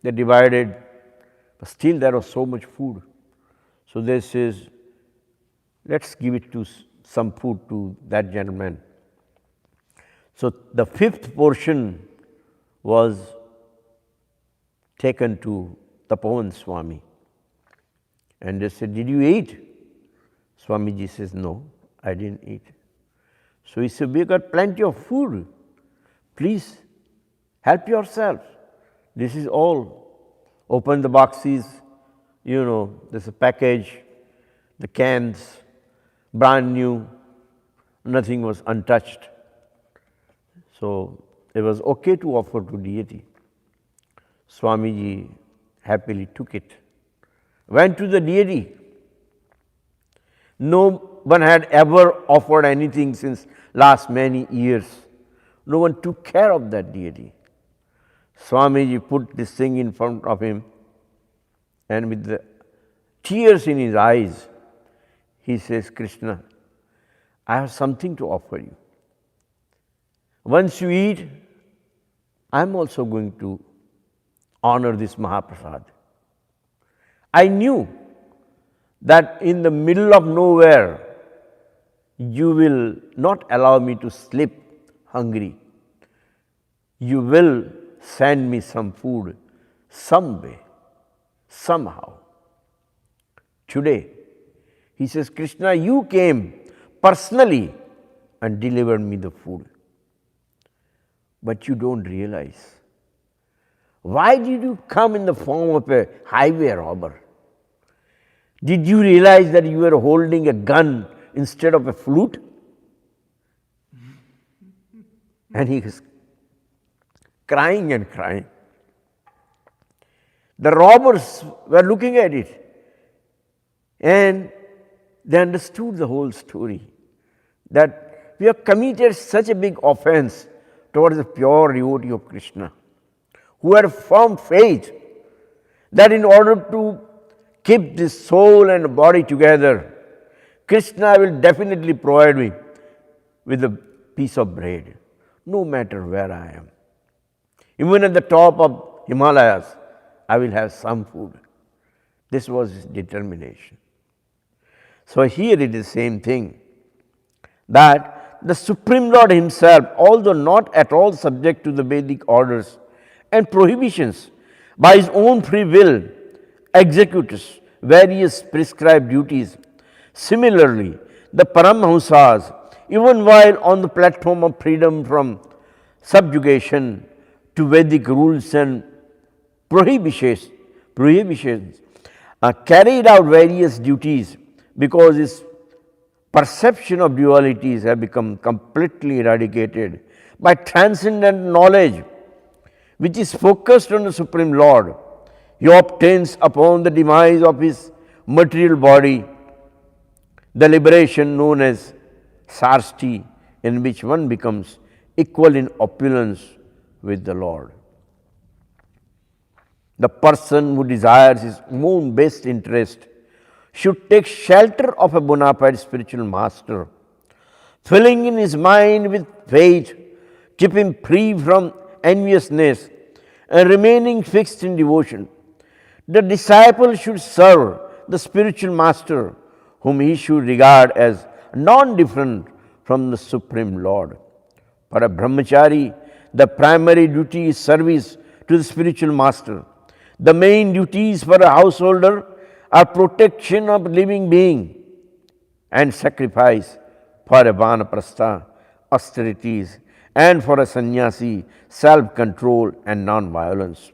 They divided, but still there was so much food. So they says, let's give it to some food to that gentleman. So the 5th portion was taken to Tapavana Swami. And they said, did you eat? Swamiji says, no, I didn't eat. So he said, we got plenty of food. Please help yourself. This is all. Open the boxes, there's a package, the cans, brand new, nothing was untouched. So it was okay to offer to deity. Swamiji happily took it, went to the deity. No one had ever offered anything since last many years. No one took care of that deity. Swamiji put this thing in front of him, and with the tears in his eyes, he says, Krishna, I have something to offer you. Once you eat, I am also going to honor this Mahaprasad. I knew that in the middle of nowhere, you will not allow me to sleep hungry. You will send me some food some way, somehow. Today, he says, Krishna, you came personally and delivered me the food. But you don't realize. Why did you come in the form of a highway robber? Did you realize that you were holding a gun instead of a flute? And he is crying and crying. The robbers were looking at it, and they understood the whole story, that we have committed such a big offense towards the pure devotee of Krishna, who had a firm faith that in order to keep this soul and body together, Krishna will definitely provide me with a piece of bread, no matter where I am. Even at the top of Himalayas, I will have some food. This was his determination. So here it is the same thing, that the Supreme Lord himself, although not at all subject to the Vedic orders and prohibitions, by his own free will executes various prescribed duties. Similarly, the Paramhamsas, even while on the platform of freedom from subjugation to Vedic rules and prohibitions, carried out various duties because his perception of dualities have become completely eradicated by transcendent knowledge, which is focused on the Supreme Lord. He obtains upon the demise of his material body the liberation known as sarsti, in which one becomes equal in opulence with the Lord. The person who desires his own best interest should take shelter of a bona fide spiritual master, filling in his mind with faith, keep him free from enviousness, and remaining fixed in devotion. The disciple should serve the spiritual master, whom he should regard as non-different from the Supreme Lord. For a brahmachari, the primary duty is service to the spiritual master. The main duties for a householder are protection of living being and sacrifice, for a vanaprastha, austerities, and for a sannyasi, self-control and non-violence.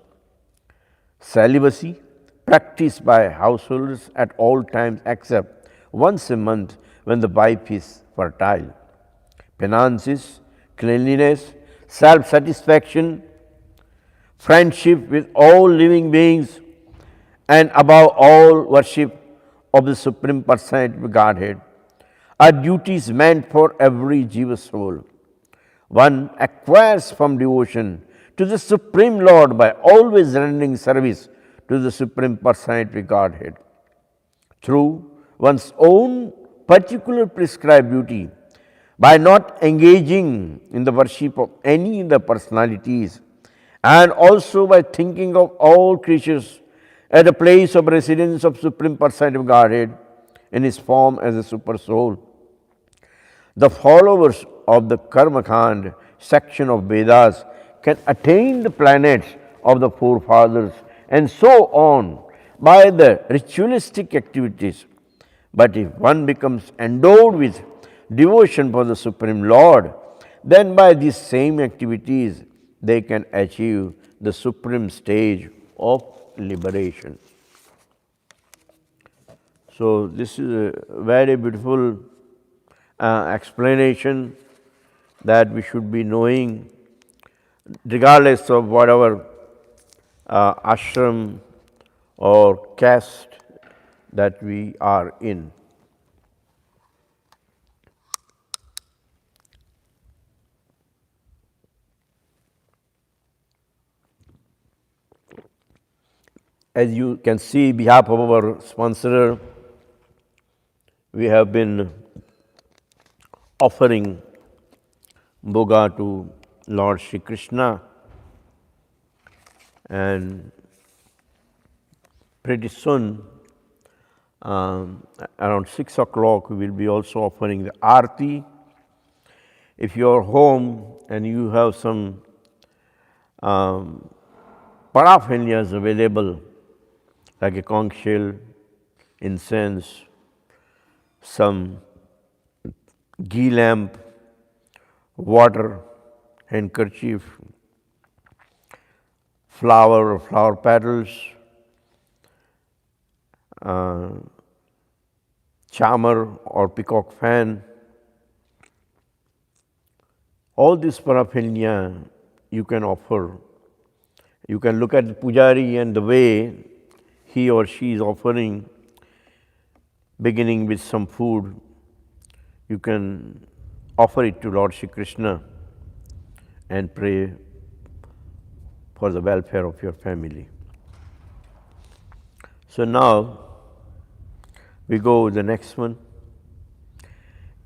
Celibacy, practiced by householders at all times except once a month when the wife is fertile. Penances, cleanliness, self-satisfaction, friendship with all living beings, and above all, worship of the Supreme Personality of Godhead are duties meant for every jiva soul. One acquires from devotion to the Supreme Lord by always rendering service to the Supreme Personality of Godhead. Through one's own particular prescribed duty, by not engaging in the worship of any of the personalities, and also by thinking of all creatures at the place of residence of Supreme Personality of Godhead in his form as a super soul. The followers of the Karmakand section of Vedas can attain the planets of the forefathers and so on by the ritualistic activities But if one becomes endowed with devotion for the Supreme Lord, then by these same activities they can achieve the supreme stage of liberation. So, this is a very beautiful explanation that we should be knowing regardless of whatever ashram or caste that we are in. As you can see, behalf of our sponsor, we have been offering Bhoga to Lord Shri Krishna, and pretty soon around 6 o'clock we will be also offering the Aarti. If you are home and you have some paraphernalias available like a conch shell, incense, some ghee lamp, water, handkerchief, flower or flower petals, chamar or peacock fan, all this paraphernalia you can offer. You can look at the pujari and the way he or she is offering, beginning with some food. You can offer it to Lord Shri Krishna and pray for the welfare of your family. So now we go with the next one.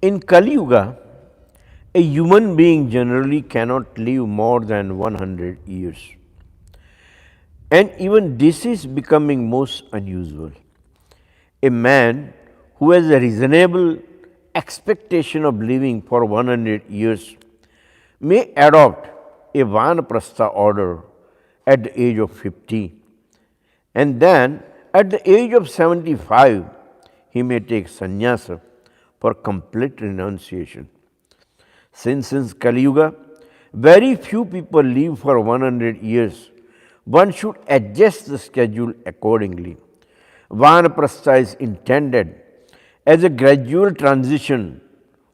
In Kali Yuga, a human being generally cannot live more than 100 years. And even this is becoming most unusual. A man who has a reasonable expectation of living for 100 years may adopt a Vanaprastha order at the age of 50, and then at the age of 75 he may take sannyasa for complete renunciation. Since in Kali Yuga very few people live for 100 years, one should adjust the schedule accordingly. Vanaprastha is intended as a gradual transition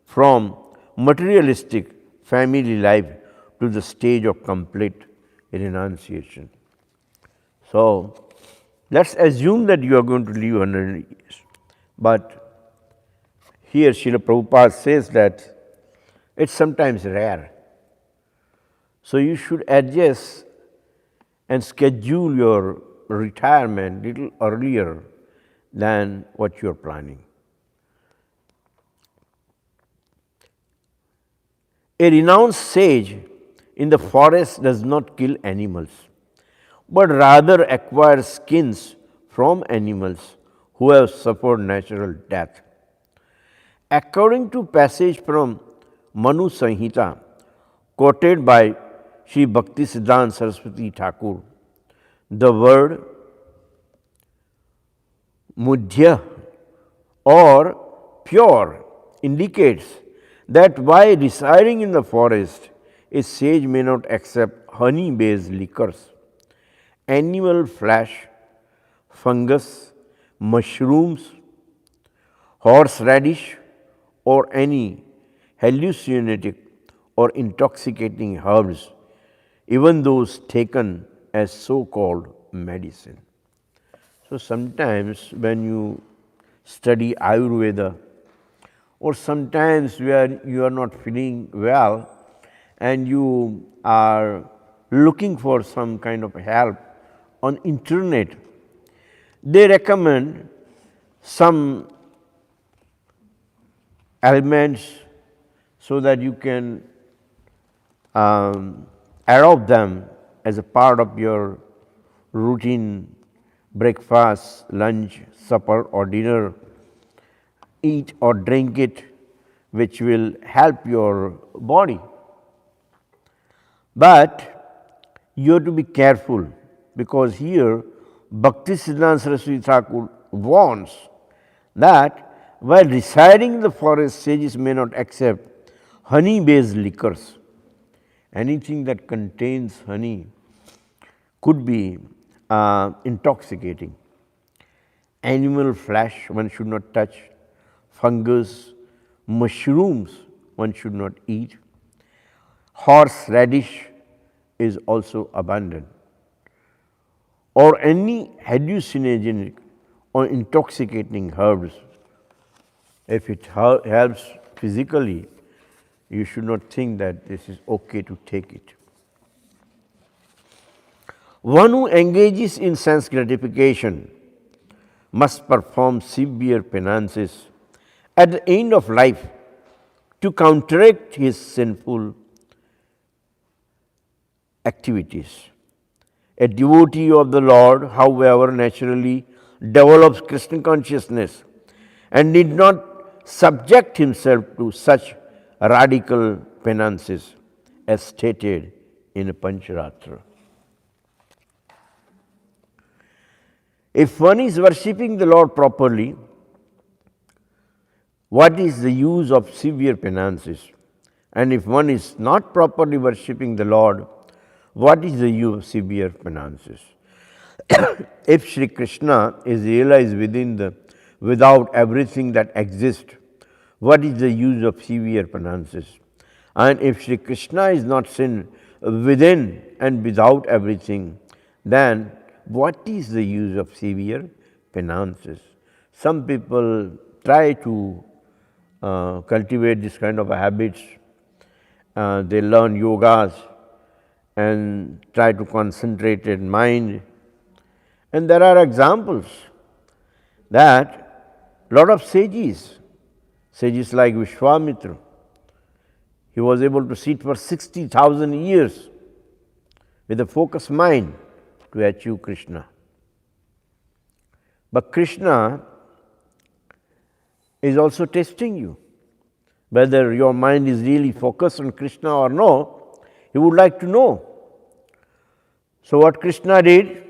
from materialistic family life to the stage of complete renunciation. So, let us assume that you are going to live 100 years, but here Srila Prabhupada says that it's sometimes rare. So, you should adjust and schedule your retirement little earlier than what you are planning. A renowned sage in the forest does not kill animals, but rather acquires skins from animals who have suffered natural death. According to passage from Manu Sanhita, quoted by Sri Bhaktisiddhanta Saraswati Thakur, the word mudhya or pure indicates that while residing in the forest, a sage may not accept honey-based liquors, animal flesh, fungus, mushrooms, horseradish, or any hallucinogenic or intoxicating herbs, even those taken as so-called medicine. So, sometimes when you study Ayurveda, or sometimes where you are not feeling well and you are looking for some kind of help on internet, they recommend some elements so that you can adopt them as a part of your routine breakfast, lunch, supper or dinner. Eat or drink it, which will help your body. But you have to be careful, because here Bhaktisiddhanta Saraswati Thakur warns that while residing in the forest, sages may not accept honey-based liquors. Anything that contains honey could be intoxicating. Animal flesh one should not touch, fungus, mushrooms one should not eat. Horseradish is also abandoned. Or any hallucinogenic or intoxicating herbs. If it helps physically, you should not think that this is okay to take it. One who engages in sense gratification must perform severe penances at the end of life to counteract his sinful activities. A devotee of the Lord, however, naturally develops Krishna consciousness and need not subject himself to such radical penances as stated in Pancharatra. If one is worshipping the Lord properly, what is the use of severe penances? And if one is not properly worshipping the Lord, what is the use of severe penances? If Sri Krishna is realized without everything that exists, what is the use of severe penances? And if Sri Krishna is not seen within and without everything, then what is the use of severe penances? Some people try to cultivate this kind of habits. They learn yogas and try to concentrate in mind. And there are examples that lot of sages like Vishwamitra, he was able to sit for 60,000 years with a focused mind to achieve Krishna. But Krishna is also testing you. Whether your mind is really focused on Krishna or no, he would like to know. So what Krishna did,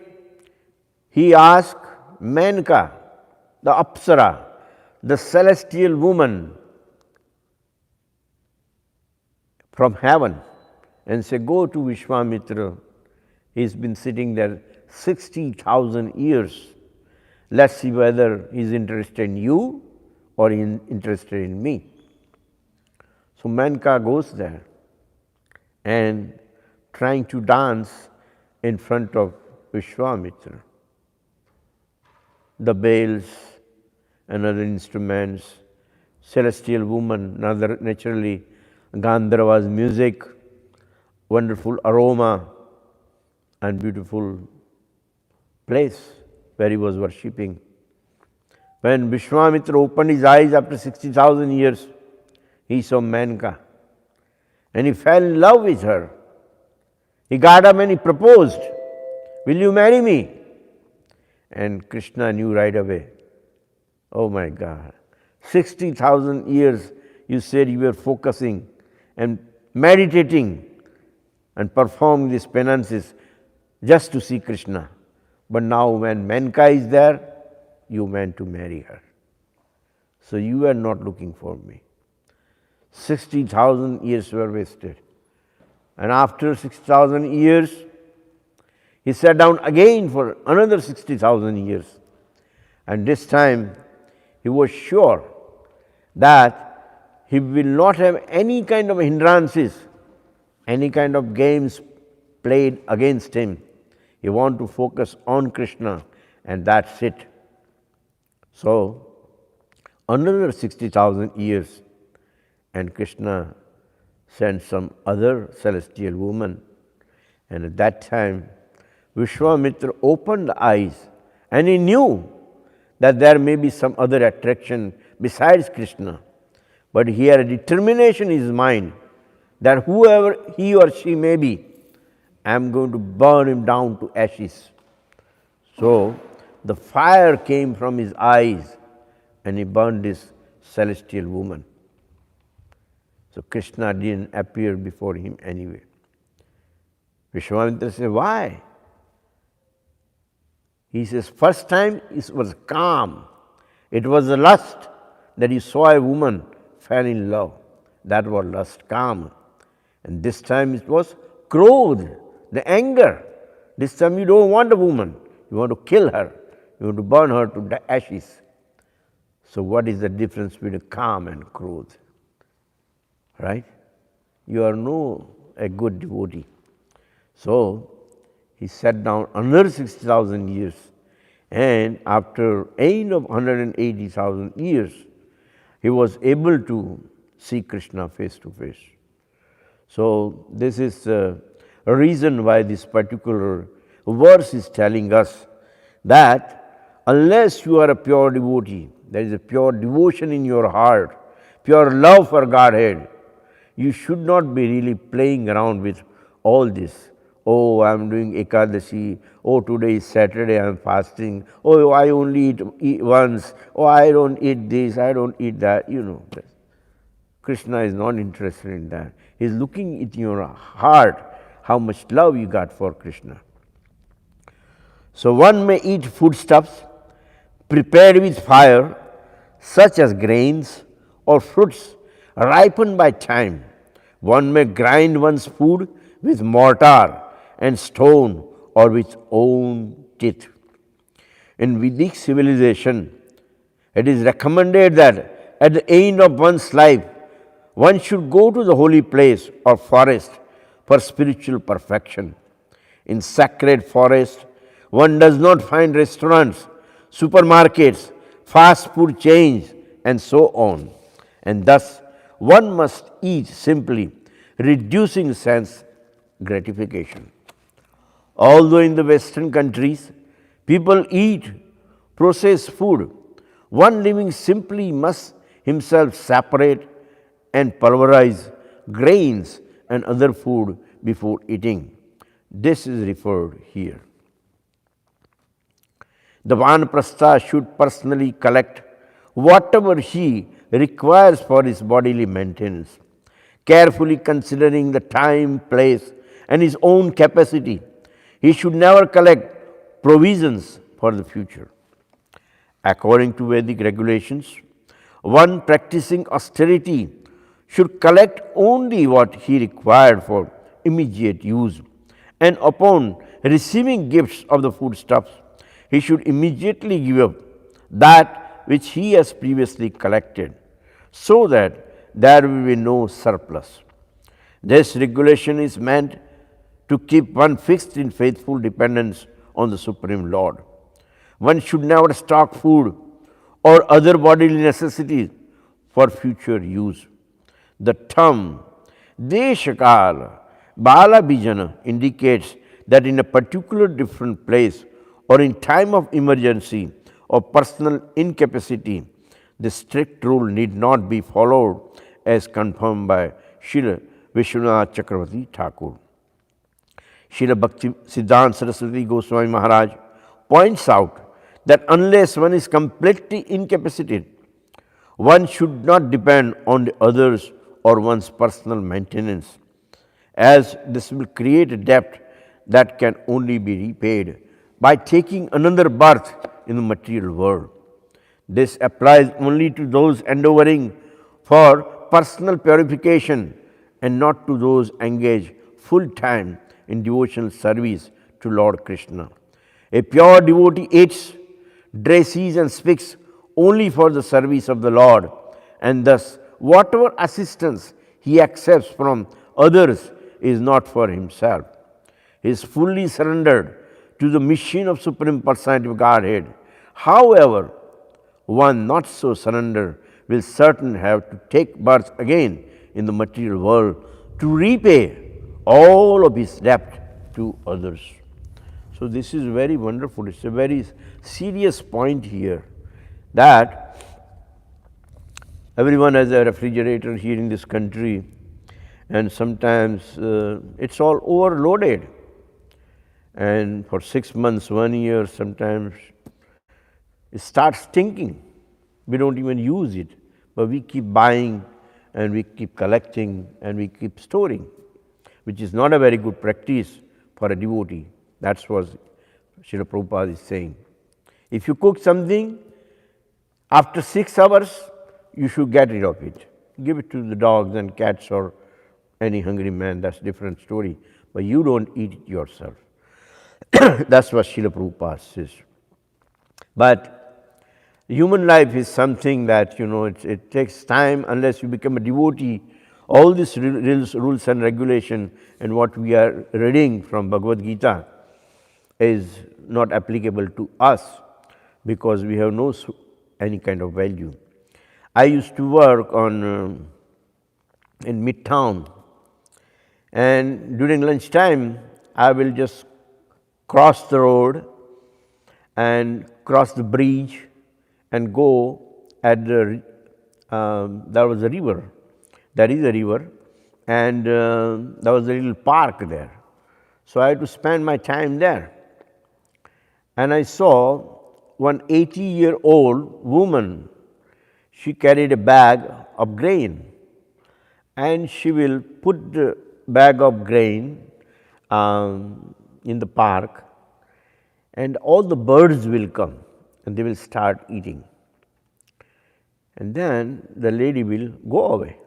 he asked Menka, the Apsara, the celestial woman from heaven, and said, go to Vishwamitra. He's been sitting there 60,000 years. Let's see whether he's interested in you or interested in me. So Menka goes there and trying to dance in front of Vishwamitra. The bells and other instruments, celestial woman, naturally Gandharva's music, wonderful aroma and beautiful place where he was worshipping. When Vishwamitra opened his eyes after 60,000 years, he saw Menka and he fell in love with her. He got up and he proposed, will you marry me? And Krishna knew right away, oh my God, 60,000 years you said you were focusing and meditating and performing these penances just to see Krishna. But now when Menka is there, you meant to marry her. So you were not looking for me. 60,000 years were wasted. And after 60,000 years, he sat down again for another 60,000 years. And this time, he was sure that he will not have any kind of hindrances, any kind of games played against him. He wanted to focus on Krishna, and that's it. So, another 60,000 years, and Krishna sent some other celestial woman. And at that time, Vishwamitra opened the eyes and he knew that there may be some other attraction besides Krishna. But he had a determination in his mind that whoever he or she may be, I am going to burn him down to ashes. So the fire came from his eyes and he burned this celestial woman. So Krishna didn't appear before him anyway. Vishwamitra said, why? He says, first time it was calm. It was a lust. that you saw a woman, fell in love. That was lust, kama. And this time it was krodh, the anger. This time you don't want a woman, you want to kill her, you want to burn her to ashes. So what is the difference between calm and krodh? Right? You are a good devotee. So he sat down another 60,000 years, and after end of 180,000 years, he was able to see Krishna face to face. So this is a reason why this particular verse is telling us that unless you are a pure devotee, there is a pure devotion in your heart, pure love for Godhead, you should not be really playing around with all this. Oh, I am doing Ekadashi. Oh, today is Saturday, I am fasting. Oh, I only eat once. Oh, I don't eat this, I don't eat that. You know, Krishna is not interested in that. He is looking at your heart, how much love you got for Krishna. So one may eat foodstuffs prepared with fire, such as grains or fruits ripened by time. One may grind one's food with mortar and stone or with own teeth. In Vedic civilization, it is recommended that at the end of one's life, one should go to the holy place or forest for spiritual perfection. In sacred forest, one does not find restaurants, supermarkets, fast food chains, and so on. And thus, one must eat simply, reducing sense gratification. Although in the Western countries, people eat processed food, one living simply must himself separate and pulverize grains and other food before eating. This is referred here. The Vanaprastha should personally collect whatever he requires for his bodily maintenance, carefully considering the time, place, and his own capacity. He should never collect provisions for the future. According to Vedic regulations, one practicing austerity should collect only what he required for immediate use, and upon receiving gifts of the foodstuffs, he should immediately give up that which he has previously collected, so that there will be no surplus. This regulation is meant to keep one fixed in faithful dependence on the Supreme Lord. One should never stock food or other bodily necessities for future use. The term Deshakala Bala Bijana indicates that in a particular different place or in time of emergency or personal incapacity, the strict rule need not be followed as confirmed by Srila Vishwanath Chakravarti Thakur. Srila Bhakti Siddhanta Saraswati Goswami Maharaj points out that unless one is completely incapacitated, one should not depend on the others or one's personal maintenance, as this will create a debt that can only be repaid by taking another birth in the material world. This applies only to those endeavoring for personal purification and not to those engaged full time in devotional service to Lord Krishna. A pure devotee eats, dresses, and speaks only for the service of the Lord, and thus whatever assistance he accepts from others is not for himself. He is fully surrendered to the mission of Supreme Personality of Godhead. However, one not so surrendered will certainly have to take birth again in the material world to repay all of his debt to others. So this is very wonderful. It's a very serious point here, that everyone has a refrigerator here in this country, and sometimes it's all overloaded, and for 6 months, 1 year, sometimes it starts stinking. We don't even use it, but we keep buying and we keep collecting and we keep storing, which is not a very good practice for a devotee. That's what Srila Prabhupada is saying. If you cook something, after 6 hours, you should get rid of it. Give it to the dogs and cats or any hungry man, that's a different story. But you don't eat it yourself. That's what Srila Prabhupada says. But human life is something that, it takes time unless you become a devotee. All these rules and regulation and what we are reading from Bhagavad Gita is not applicable to us because we have no any kind of value. I used to work on in Midtown, and during lunchtime I will just cross the road and cross the bridge and go at the there was a river. There is a river, and there was a little park there. So I had to spend my time there. And I saw one 80-year-old woman. She carried a bag of grain, and she will put the bag of grain in the park, and all the birds will come and they will start eating. And then the lady will go away.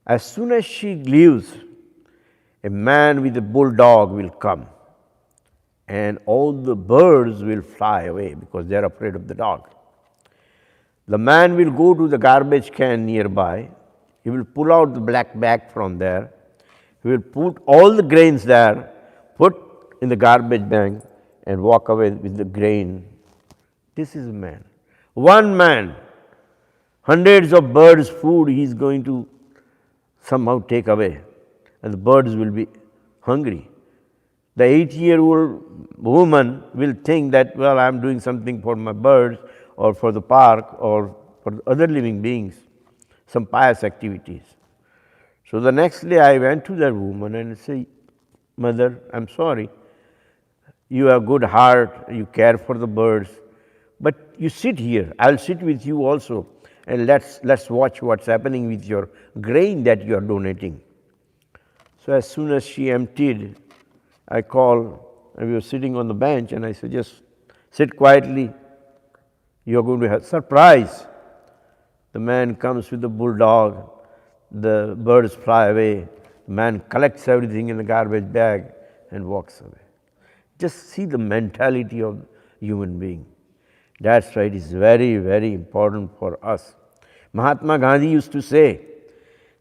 As soon as she leaves, a man with a bulldog will come, and all the birds will fly away because they are afraid of the dog. The man will go to the garbage can nearby. He will pull out the black bag from there. He will put all the grains there, put in the garbage bag, and walk away with the grain. This is a man. One man, hundreds of birds' food he is going to somehow take away, and the birds will be hungry. The 80-year-old woman will think that, well, I am doing something for my birds or for the park or for other living beings, some pious activities. So the next day I went to that woman and said, Mother, I am sorry, you have good heart, you care for the birds, but you sit here, I will sit with you also, and let's watch what's happening with your grain that you are donating. So as soon as she emptied, I called, and we were sitting on the bench, and I said, just sit quietly, you are going to have surprise. The man comes with the bulldog, the birds fly away, the man collects everything in the garbage bag and walks away. Just see the mentality of human being. That's right, it's very, very important for us. Mahatma Gandhi used to say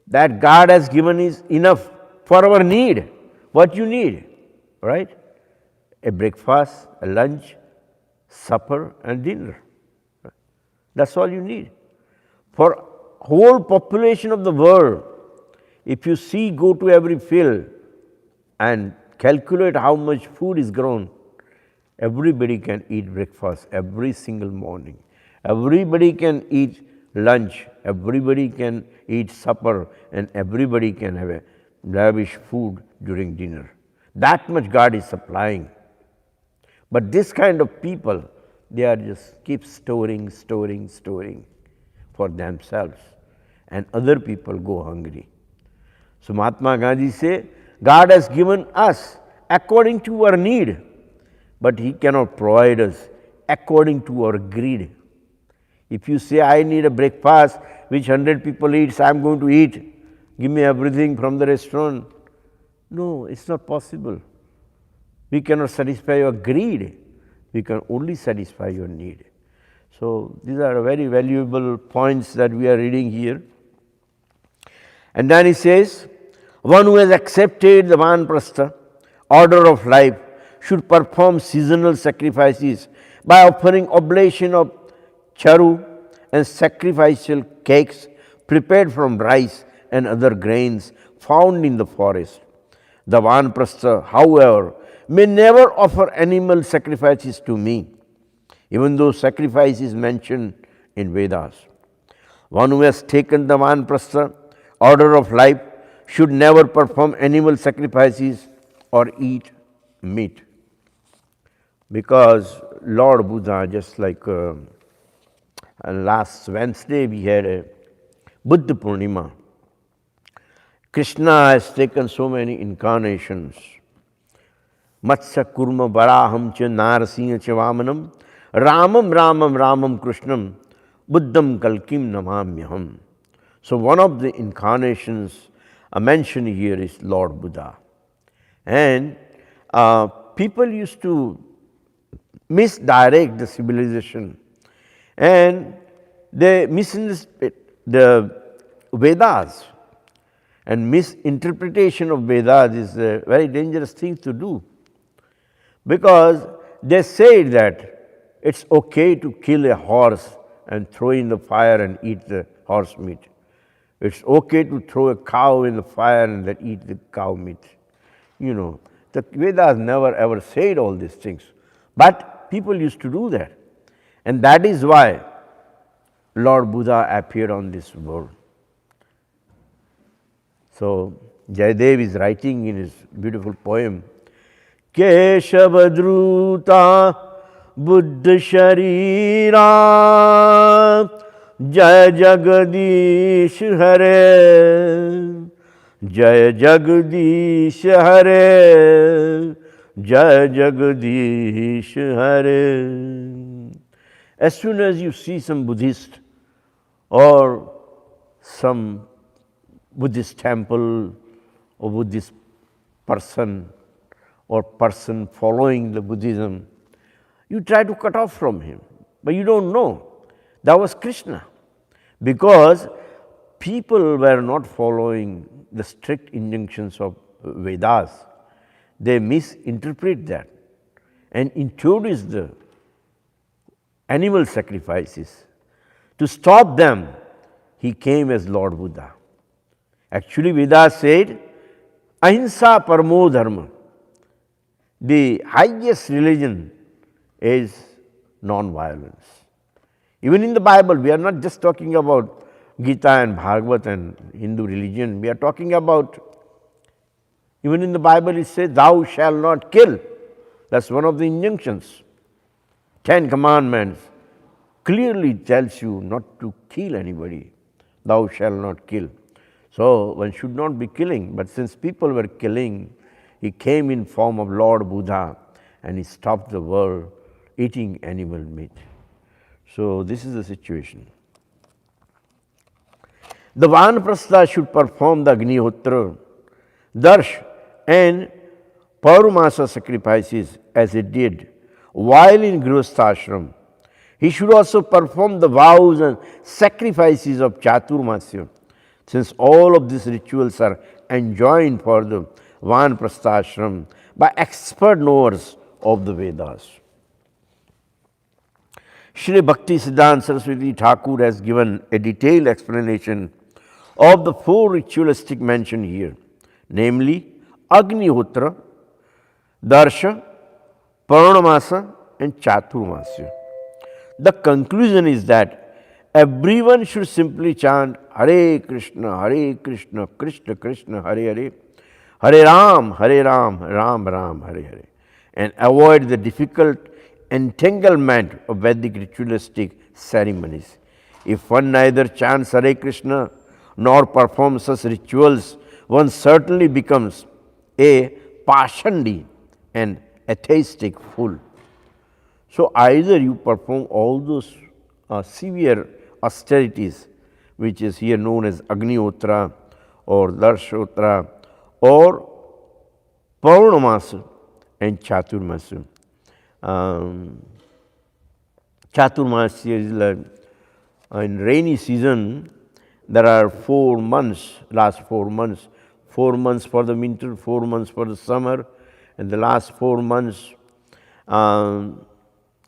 that God has given us enough for our need, what you need, right? A breakfast, a lunch, supper and dinner. That's all you need. For whole population of the world, if you see, go to every field and calculate how much food is grown, everybody can eat breakfast every single morning. Everybody can eat lunch, everybody can eat supper, and everybody can have a lavish food during dinner. That much God is supplying. But this kind of people, they are just keep storing for themselves, and other people go hungry. So Mahatma Gandhi say, God has given us according to our need, but He cannot provide us according to our greed. If you say, I need a breakfast which 100 people eat, so I am going to eat, give me everything from the restaurant. No, it's not possible. We cannot satisfy your greed. We can only satisfy your need. So these are very valuable points that we are reading here. And then he says, one who has accepted the Vanaprastha order of life should perform seasonal sacrifices by offering oblation of charu and sacrificial cakes prepared from rice and other grains found in the forest. The Vanaprastha, however, may never offer animal sacrifices to me, even though sacrifice is mentioned in Vedas. One who has taken the Vanaprastha order of life should never perform animal sacrifices or eat meat. Because Lord Buddha, just like last Wednesday we had a Buddha Purnima, Krishna has taken so many incarnations. Matsya Kurma Varaham cha Narasingha cha Vamanam Ramam Krishnam Buddham Kalkim Namamyaham. So one of the incarnations mentioned here is Lord Buddha. And people used to misdirect the civilization, and they misunderstood the Vedas. And misinterpretation of Vedas is a very dangerous thing to do, because they say that it's okay to kill a horse and throw in the fire and eat the horse meat. It's okay to throw a cow in the fire and then eat the cow meat. You know, the Vedas never ever said all these things, but people used to do that. And that is why Lord Buddha appeared on this world. So Jayadev is writing in his beautiful poem, Keshavadruta Buddha Sharira Jaya Jagadish Hare Jaya Jagadish Hare Jaya Jagadish Hare. As soon as you see some Buddhist or some Buddhist temple or Buddhist person or person following the Buddhism, you try to cut off from him, but you don't know that was Krishna, because people were not following the strict injunctions of Vedas. They misinterpret that and introduce the animal sacrifices. To stop them, he came as Lord Buddha. Actually, Vedas said, Ahimsa Paramo Dharma. The highest religion is non-violence. Even in the Bible, we are not just talking about Gita and Bhagavad and Hindu religion. We are talking about, even in the Bible it says, thou shalt not kill. That's one of the injunctions. 10 Commandments clearly tells you not to kill anybody. Thou shalt not kill. So one should not be killing, but since people were killing, he came in form of Lord Buddha and he stopped the world eating animal meat. So this is the situation. The Vanaprastha should perform the Agnihotra, Darsh and Paurumasa sacrifices as it did while in Grihasthashram. He should also perform the vows and sacrifices of Chaturmasya, since all of these rituals are enjoined for the Vanaprasthashram by expert knowers of the Vedas. Shri Bhakti Siddhanta Saraswati Thakur has given a detailed explanation of the 4 ritualistic mentioned here, namely Agnihotra, Darsha, Paurnamasa and Chaturmasya. The conclusion is that everyone should simply chant Hare Krishna, Krishna Krishna, Hare Hare, Hare Ram, Ram Ram, Hare Hare, and avoid the difficult entanglement of Vedic ritualistic ceremonies. If one neither chants Hare Krishna nor performs such rituals, one certainly becomes a Pashandi and atheistic fool. So either you perform all those severe austerities, which is here known as Agnihotra or Darshotra or Paurnamasa and Chaturmasya. Chaturmasya is like in rainy season, there are 4 months, last 4 months, 4 months for the winter, 4 months for the summer, and the last 4 months,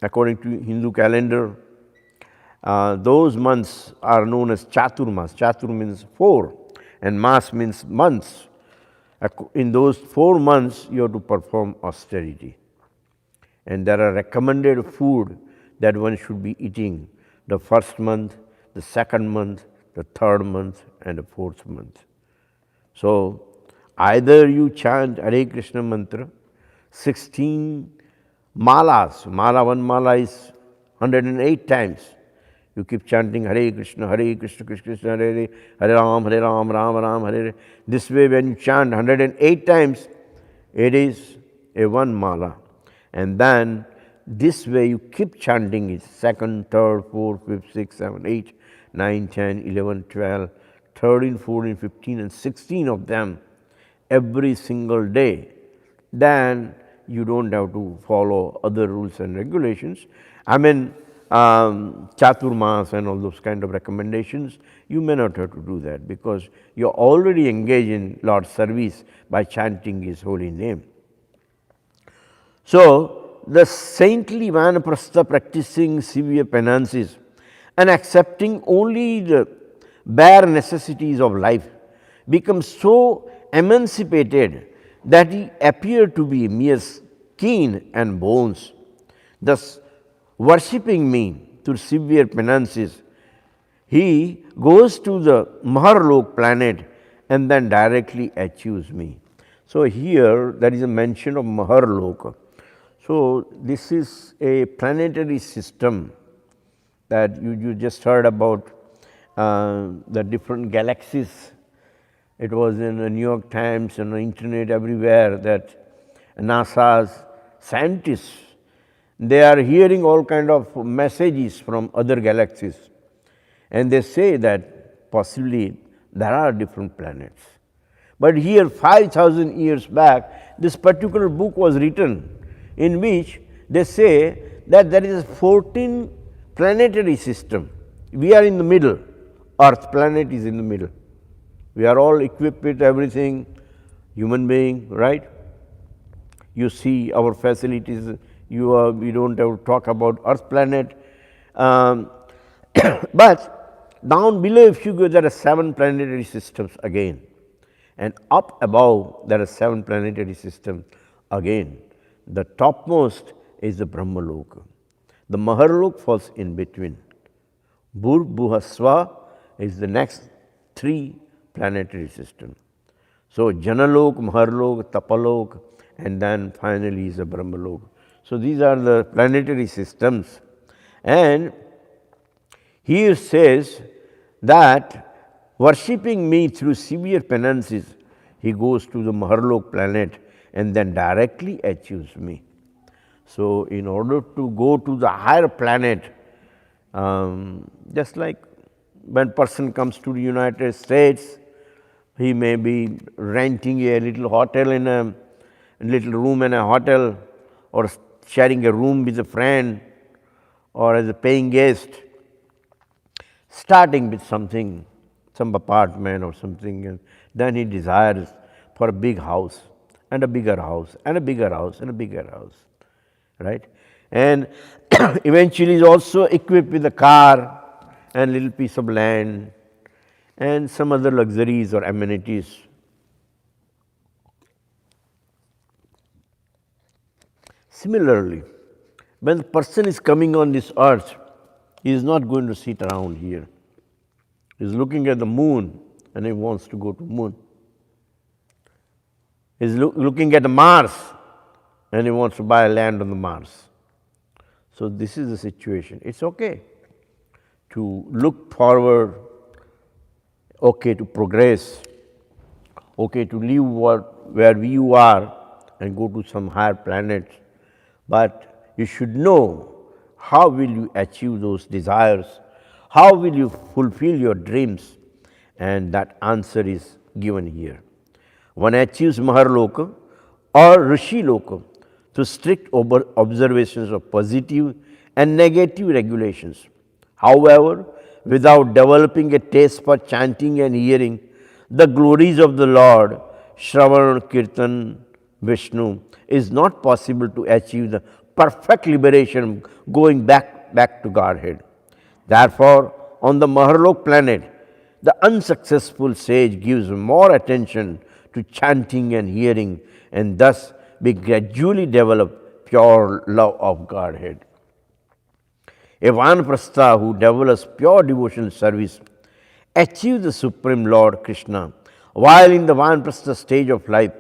according to Hindu calendar, those months are known as Chaturmas. Chatur means 4 and Mas means months. In those 4 months, you have to perform austerity. And there are recommended food that one should be eating the first month, the second month, the third month and the fourth month. So either you chant Hare Krishna mantra, 16 malas, one mala is 108 times. You keep chanting Hare Krishna, Krishna Krishna, Hare Hare, Hare Ram, Ram Ram, Hare Hare. This way when you chant 108 times, it is a 1 mala. And then this way you keep chanting it, second, third, fourth, fifth, sixth, seventh, 8, 9, 10, 11, 12, 13, 14, 15 and 16 of them every single day, then you don't have to follow other rules and regulations. I mean, Chaturmas and all those kind of recommendations, you may not have to do that, because you are already engaged in Lord's service by chanting His holy name. So, the saintly vanaprastha practicing severe penances and accepting only the bare necessities of life becomes so emancipated that he appeared to be mere skin and bones. Thus, worshipping me through severe penances, he goes to the Maharlok planet and then directly achieves me. So, here there is a mention of Maharlok. So, this is a planetary system that you just heard about, the different galaxies. It was in the New York Times and the internet everywhere that NASA's scientists, they are hearing all kind of messages from other galaxies, and they say that possibly there are different planets. But here 5,000 years back, this particular book was written, in which they say that there is a 14 planetary system. We are in the middle, Earth planet is in the middle. We are all equipped with everything, human being, right? You see our facilities, we don't have to talk about Earth planet. But down below, if you go, there are 7 planetary systems again, and up above there are 7 planetary systems again. The topmost is the Brahmaloka. The Maharlok falls in between. Bhur-Bhuhasva is the next 3 planetary system. So, Janalok, Maharlok, Tapalok, and then finally is the Brahmalok. So, these are the planetary systems, and here says that worshipping me through severe penances, he goes to the Maharlok planet and then directly achieves me. So, in order to go to the higher planet, just like when person comes to the United States, he may be renting a little hotel in a little room in a hotel, or sharing a room with a friend, or as a paying guest, starting with something, some apartment or something, and then he desires for a big house and a bigger house and a bigger house and a bigger house, right? And eventually is also equipped with a car and little piece of land and some other luxuries or amenities. Similarly, when the person is coming on this earth, he is not going to sit around here. He is looking at the moon and he wants to go to moon. He is looking at the Mars and he wants to buy land on the Mars. So, this is the situation. It is okay to look forward, okay to progress, okay to live where you are and go to some higher planet, but you should know how will you achieve those desires, how will you fulfill your dreams, and that answer is given here. One achieves Maharloka or Rishi Loka through strict observations of positive and negative regulations. However, without developing a taste for chanting and hearing the glories of the Lord, Shravan, Kirtan, Vishnu, is not possible to achieve the perfect liberation going back to Godhead. Therefore, on the Maharlok planet, the unsuccessful sage gives more attention to chanting and hearing, and thus we gradually develop pure love of Godhead. A Vanaprastha who develops pure devotional service achieves the Supreme Lord Krishna, while in the Vanaprastha stage of life,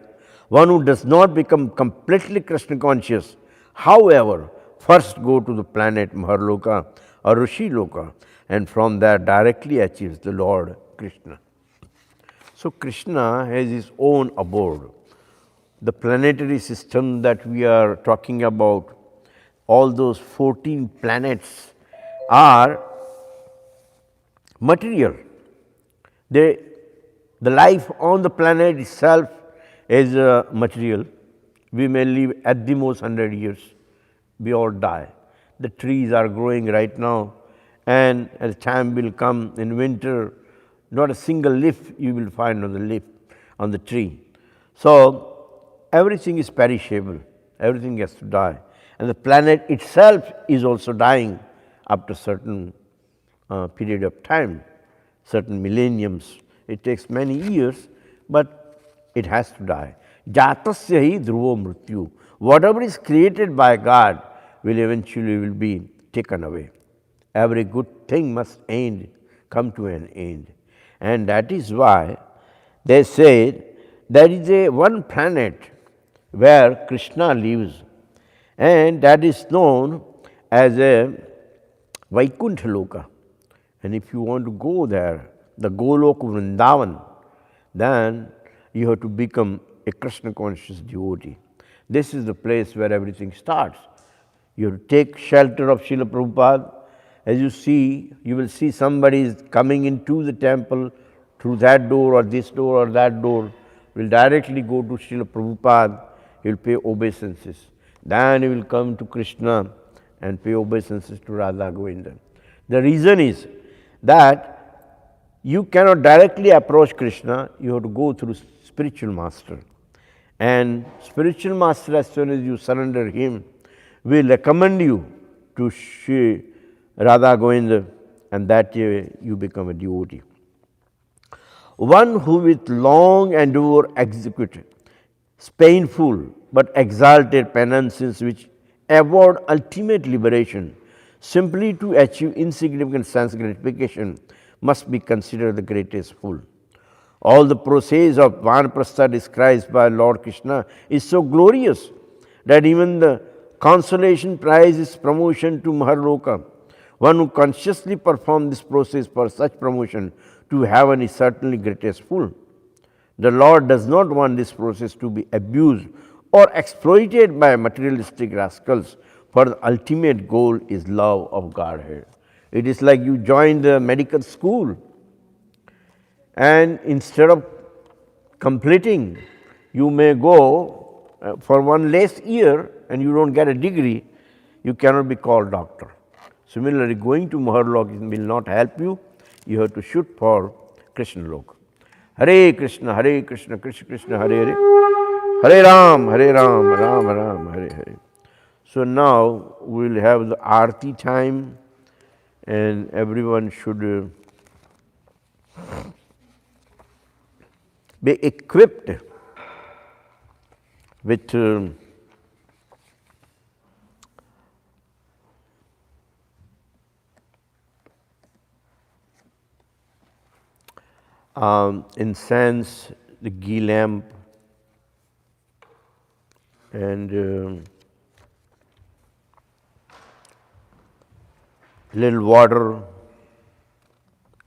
one who does not become completely Krishna conscious, however, first go to the planet Maharloka or Rishi Loka, and from there directly achieves the Lord Krishna. So, Krishna has his own abode. The planetary system that we are talking about, all those 14 planets are material. The life on the planet itself is material. We may live at the most 100 years, we all die. The trees are growing right now, and as time will come in winter, not a single leaf you will find on the tree. So everything is perishable, everything has to die, and the planet itself is also dying after certain period of time, certain millenniums. It takes many years, but it has to die. Jatasya hi dhruvo mrityu. Whatever is created by God will eventually be taken away. Every good thing must end, come to an end. And that is why they say there is a one planet where Krishna lives, and that is known as a Vaikuntha Loka. And if you want to go there, the Golok Vrindavan, then you have to become a Krishna conscious devotee. This is the place where everything starts. You have to take shelter of Srila Prabhupada. As you see, you will see somebody is coming into the temple through that door or this door or that door, will directly go to Srila Prabhupada, he will pay obeisances. Then he will come to Krishna and pay obeisances to Radha Govinda. The reason is that you cannot directly approach Krishna, you have to go through spiritual master. And spiritual master, as soon as you surrender him, will recommend you to Shri Radha Govinda, and that way you become a devotee. One who with long endeavor executed painful but exalted penances which award ultimate liberation simply to achieve insignificant sense gratification must be considered the greatest fool. All the process of Vanaprastha described by Lord Krishna is so glorious that even the consolation prize is promotion to Maharloka. One who consciously performs this process for such promotion to heaven is certainly greatest fool. The Lord does not want this process to be abused or exploited by materialistic rascals, for the ultimate goal is love of Godhead. It is like you join the medical school, and instead of completing, you may go for one less year and you don't get a degree, you cannot be called doctor. Similarly, going to Maharlok will not help you, you have to shoot for Krishna Lok. Hare Krishna, Krishna Krishna, Hare Hare, Hare Ram, Ram Ram, Hare Hare. So now we will have the Aarti time, and everyone should be equipped with incense, the ghee lamp, and little water,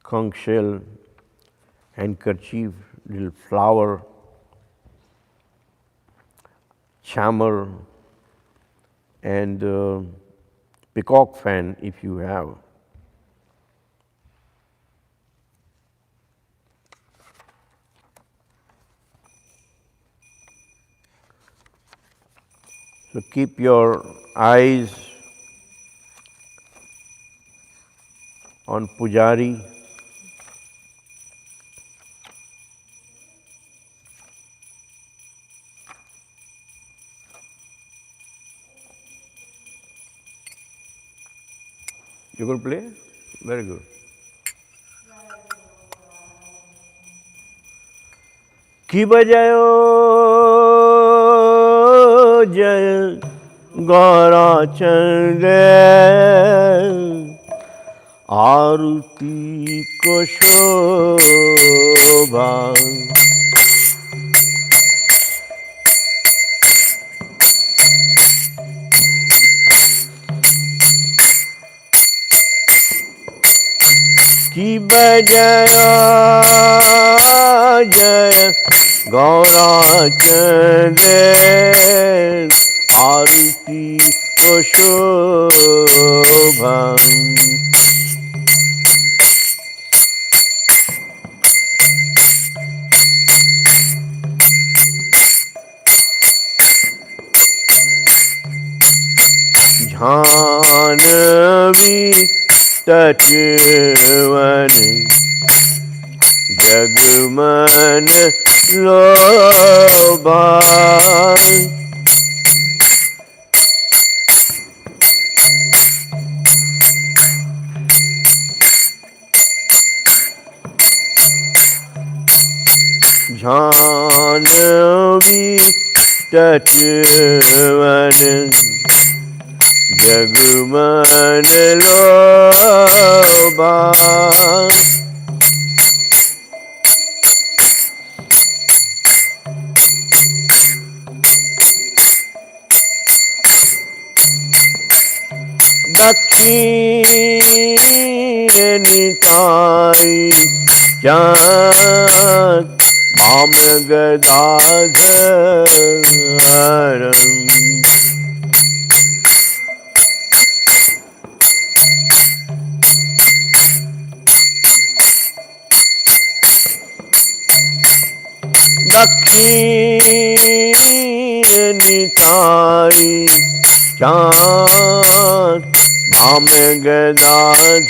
conch shell, handkerchief, little flower, chamar, and peacock fan if you have. So keep your eyes on Pujari. You could play? Very good. Ki bajayo jay Gaura Chande Aruti ko shobha Ki bajaya jaya Gaura Chande Aruti कुशोभम् Jahnavi तटवन Jagman लोभा जाह्नवी तटवन जगमन लोभा दक्षिण निताई चाँद माम गदाधरम् दक्षिण निताई चाँद माम गदाधर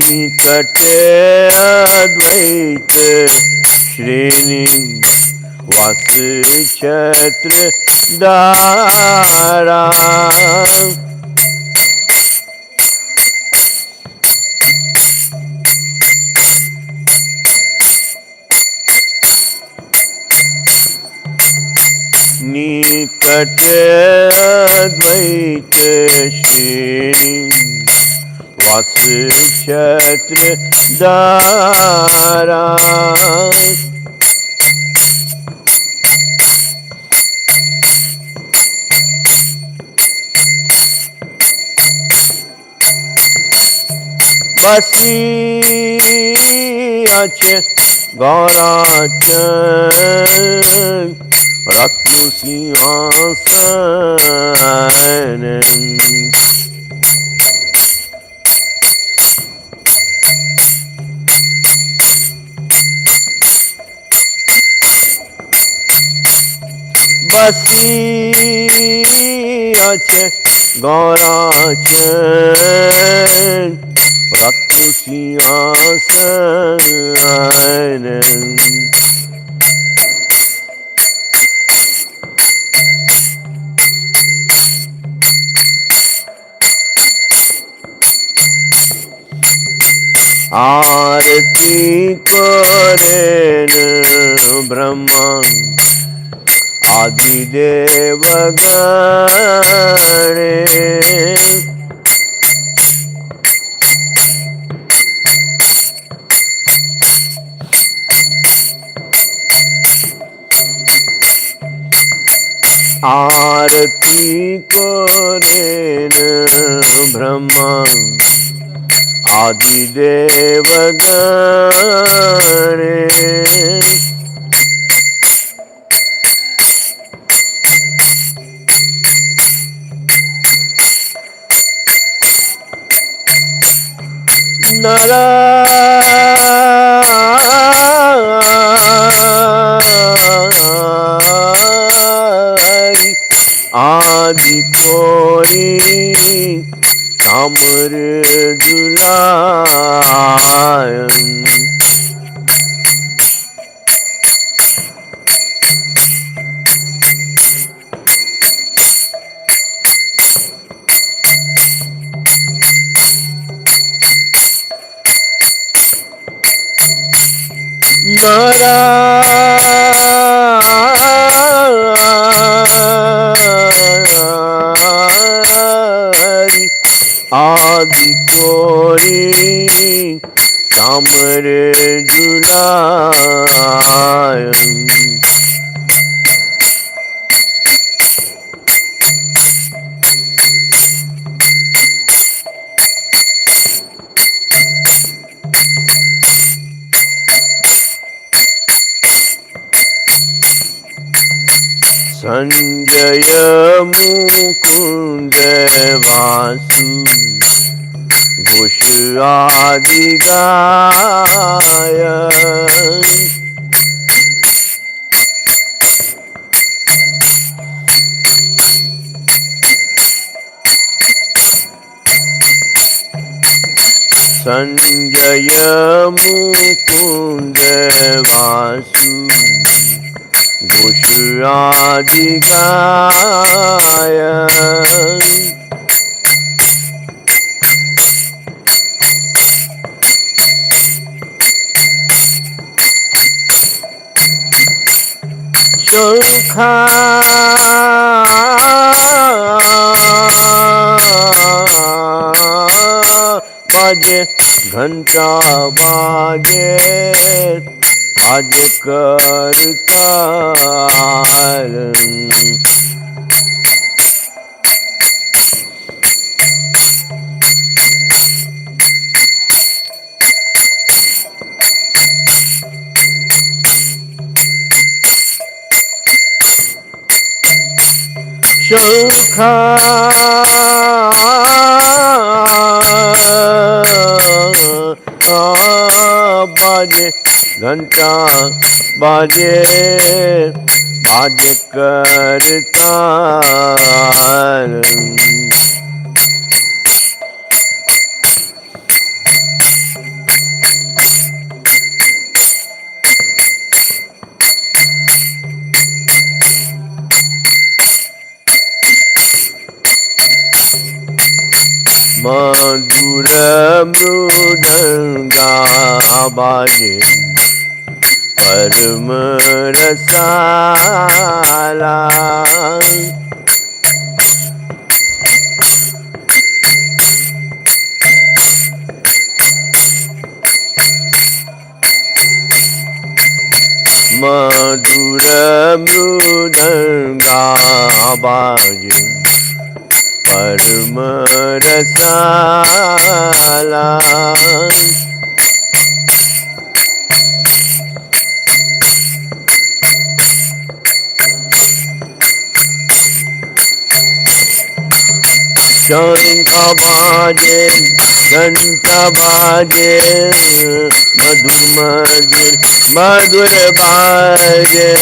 निकटे अद्वैत श्रेणी वास छत्र दारा निकट अद्वैत श्रेणी वास छत्र दारा बसी अच्छे गौराचन रत्न सिंहासन बसी अच्छे गौराचन रत्न सिंहासन आरती करेन ब्रह्मा आदिदेव गणे आरती करेन ब्रह्मा आदिदेव गणे नारायण आदि कोरी कामर जुलायन नारायण आदि कोरी कामर जुलायन Sanjaya Mukunda Vasu Goshadigaya Sanjaya Mukunda Vasu Goshadigaya Shokha baje घंटा बाजे आज करतार शोखा बाजे घंटा बाजे बाजे करतार मधुर मृदंगा बाजे परम रसाला मधुर मृदंगा बाजे परम रसाला शंख बाजे घंटा बाजे मधुर मधुर मधुर बाजे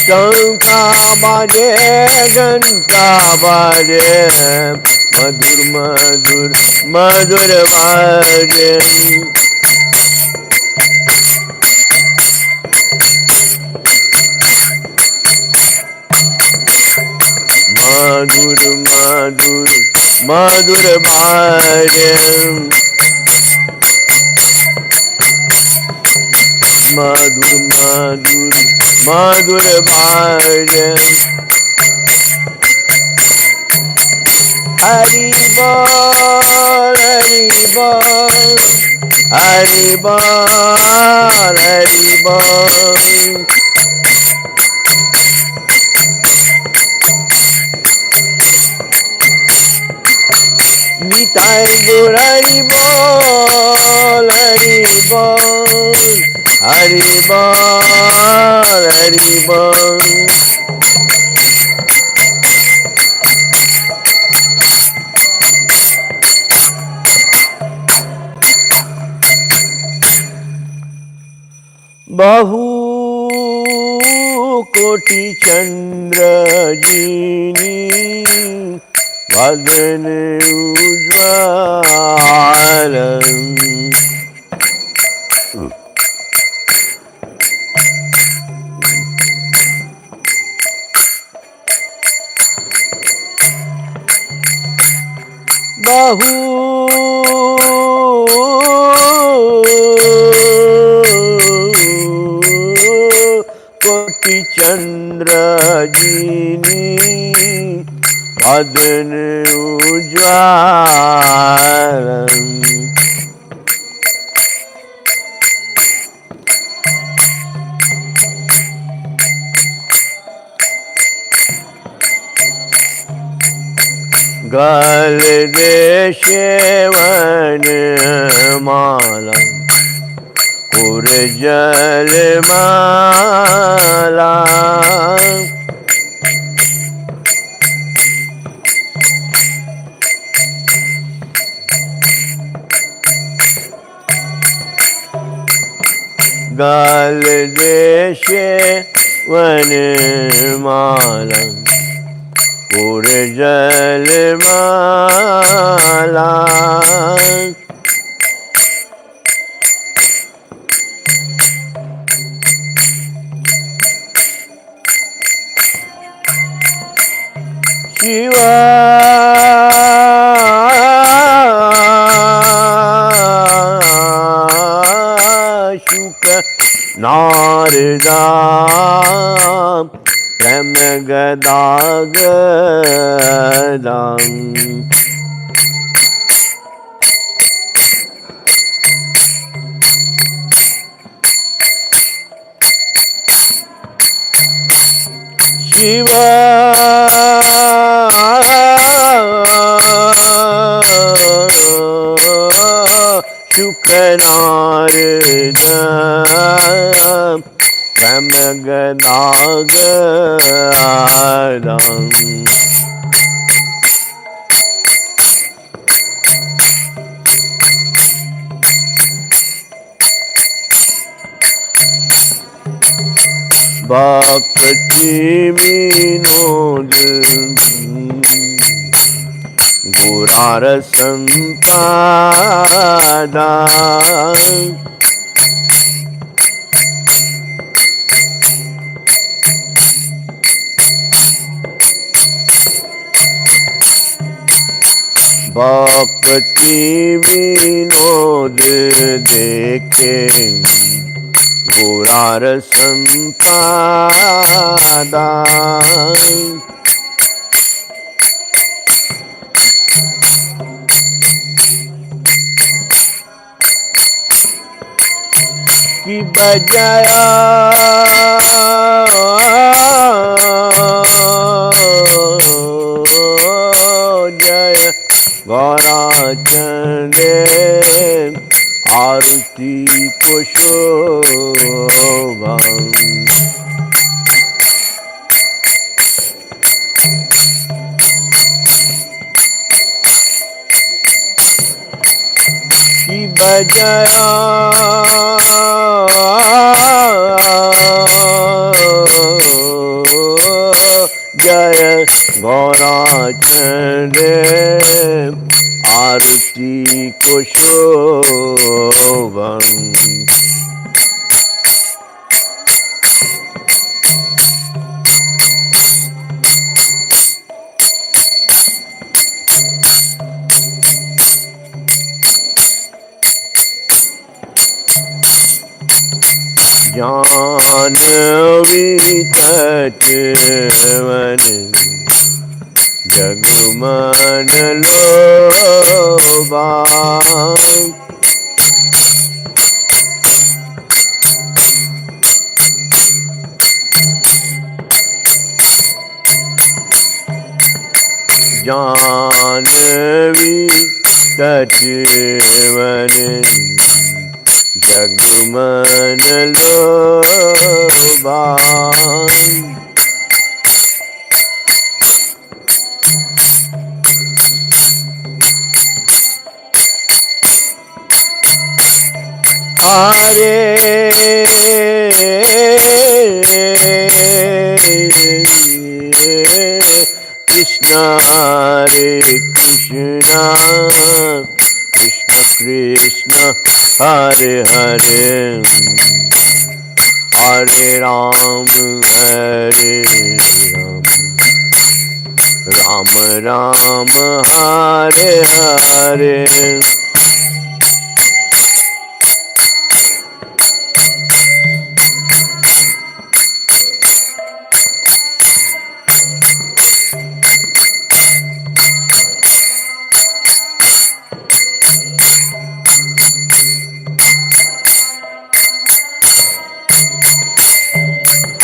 शंखा बाजे घंटा बाजे मधुर मधुर मधुर बाजे मधुर मधुर मधुर बाजे मधुर मधुर मधुर बाजे हरि बोल हरि बोल हरि बोल हरि बोल निताई गौर हरि बोल हरि बोल हरि बोल हरि बोल बहु कोटि चंद्र जीनी वदन उज्ज्वल बहु कोटि चंद्र जीनी वदन उज्ज्वल गल देशे वनमाला कुरजलमाला गल देशे वनमाला कुरजलमाला शिवा शुक नारदा प्रेम गदागदां शिवा शुकनारदा प्रेम गदागदां भक्ति विनोद गुरार संपादा भक्ति विनोद देखे गुरार संपादा की बजाया जय गौराचंदे आरती को शोभा की बजाया जय गौराचंदे आरती को शोभा जानवी तटवन जगमन लोबा जानवी तटवन जगमन लोबा हरे कृष्णा हरे कृष्णा कृष्ण कृष्ण हरे हरे हरे राम राम राम हरे हरे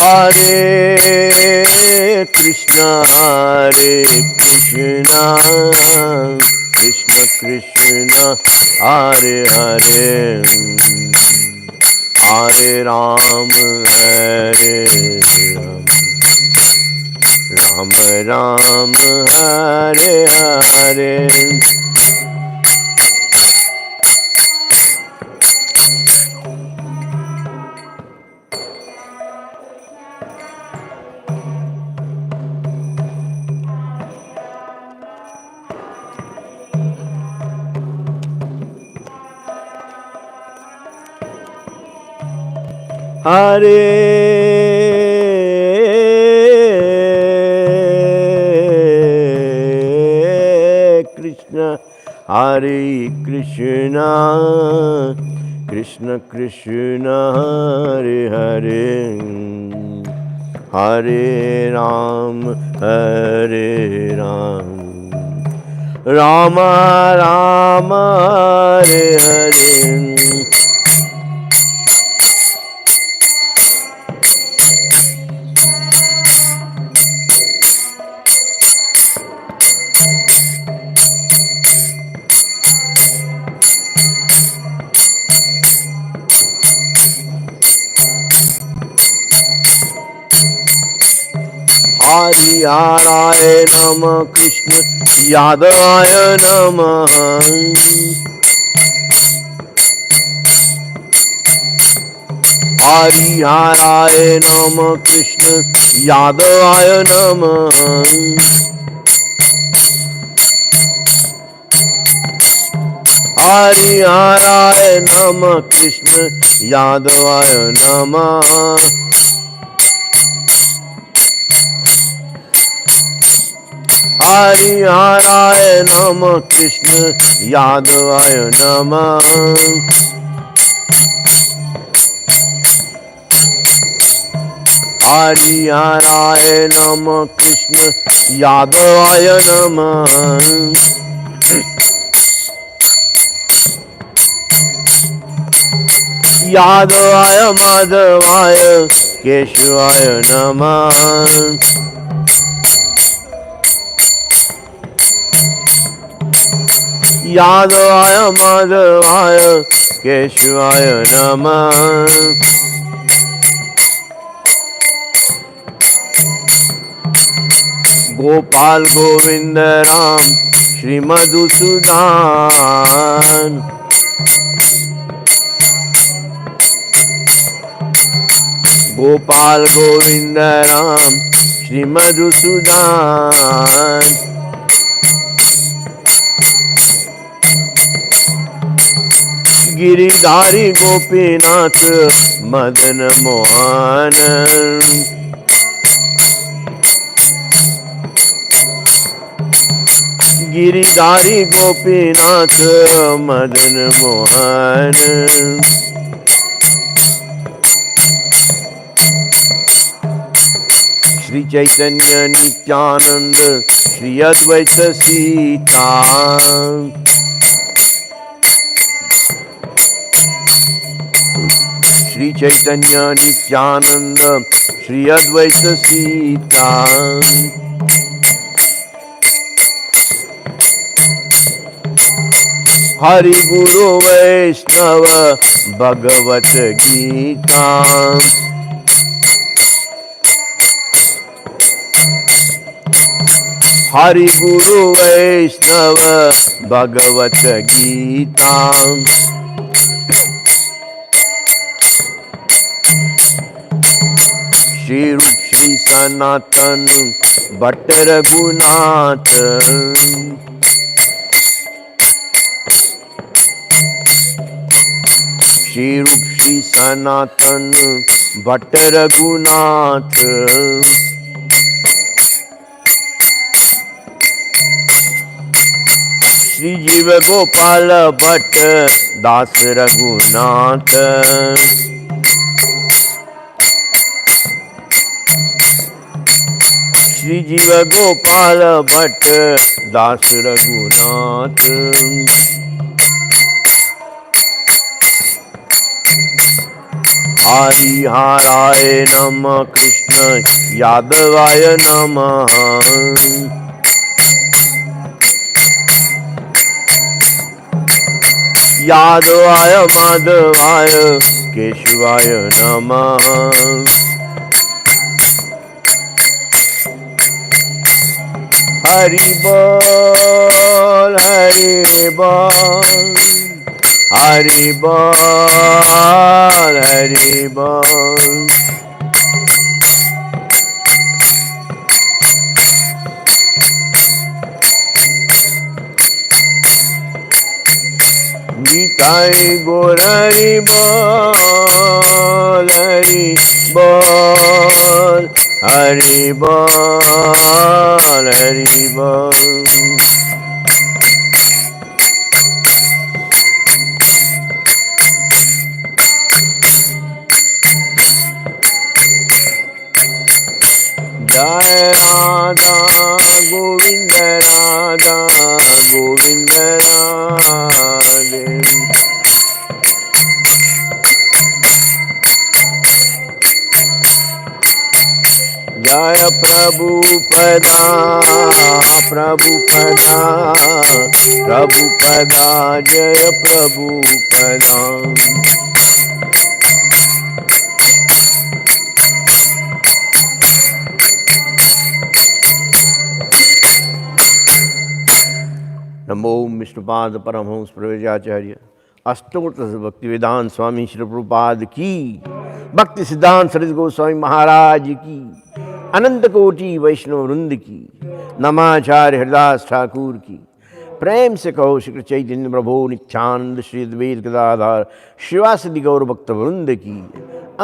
हरे कृष्णा हरे Krishna, Krishna Krishna, Hare Hare, Hare Ram, Hare Ram, Ram Ram, Hare Hare. Hare Krishna, Hare Krishna, Krishna Krishna, Hare Hare, Hare Ram, Hare Ram, Rama Rama, Hare Hare. Hariharaya Namah, Krishna Yadavaya Namah. Hariharaya Namah, Krishna Yadavaya Namah. Hariharaya Namah, Krishna Yadavaya Namah. Hariharaya Namah, Krishna Yadavaya Namah. Hariharaya Namah, Krishna Yadavaya Namah. Yadavaya Madhavaya Keshvaya Namah. Yadavaya Madhavaya Keshvaya Namah. Gopal Govinda Ram Shri Madhusudan. Gopal Govinda Ram Shri Madhusudan. Giridhari Gopinath Madan Mohan. Giridhari Gopinath Madan Mohan. Shri Chaitanya Nityananda Shri Advaita Sita. Shri Chaitanya Nityananda Shri Advaita Sita. Hari Guru Vaishnava Bhagavat Gita. Hari Guru Vaishnava Bhagavat Gita. Shri Rup Shri Sanatan Bhatt Raghunath. Shri Rup Shri Sanatan Bhatt Raghunath. Shri Jiva Gopala Bhatt Das Raghunath. Shri Jiva Gopala Bhatt Das Raghunath. Hariharaya Namah, Krishna Yadavaya Namah. यादवाय माधवाय केशवाय नमः। हरि बोल हरि बोल हरि बोल हरि बोल। गीताई गोर हरि बोल हरि बोल हरि बोल हरि बोल। जय राधा गोविंद राधा गोविंद राधे। जय प्रभुपदा प्रभुपदा प्रभुपदा जय प्रभुपदा। नमो विष्णुपाद परमहंस प्रवेशाचार्य अष्टोत्तर भक्ति वेदांत स्वामी श्री प्रभुपाद की, भक्ति सिद्धांत सरस्वती गोस्वामी महाराज की, अनंत कोटि वैष्णव वृंद की, नमाचार्य हरिदास ठाकुर की। प्रेम से कहो श्री चैतन्य प्रभु नित्यानंद श्री अद्वैत गदाधर शिवासदि गौर भक्त वृंद की,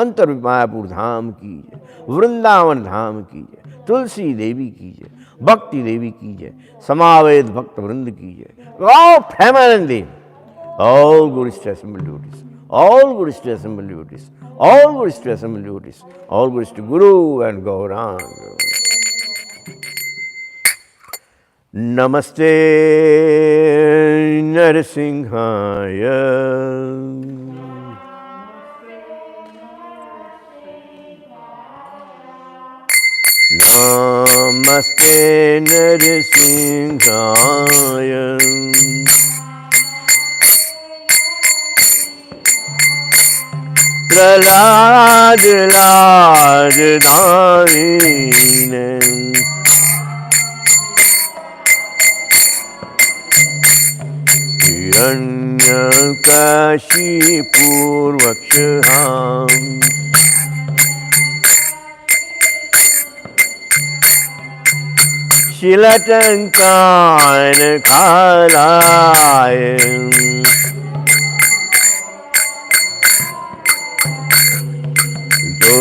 अंतर मायापुर धाम की, वृंदावन धाम की, तुलसी देवी की जय, भक्ति देवी की जय, समावेद भक्त वृंद की जय। All permanently, all good to assemble devotees, all good to assemble devotees, all good to assemble devotees, all good to Guru and Gauranga. Namaste Narasimhaya. Namaste Narasimhaya. Prahlad Lad Dharine. Hiranyakashipu Vakshaham. Shilatankan Khalayam. To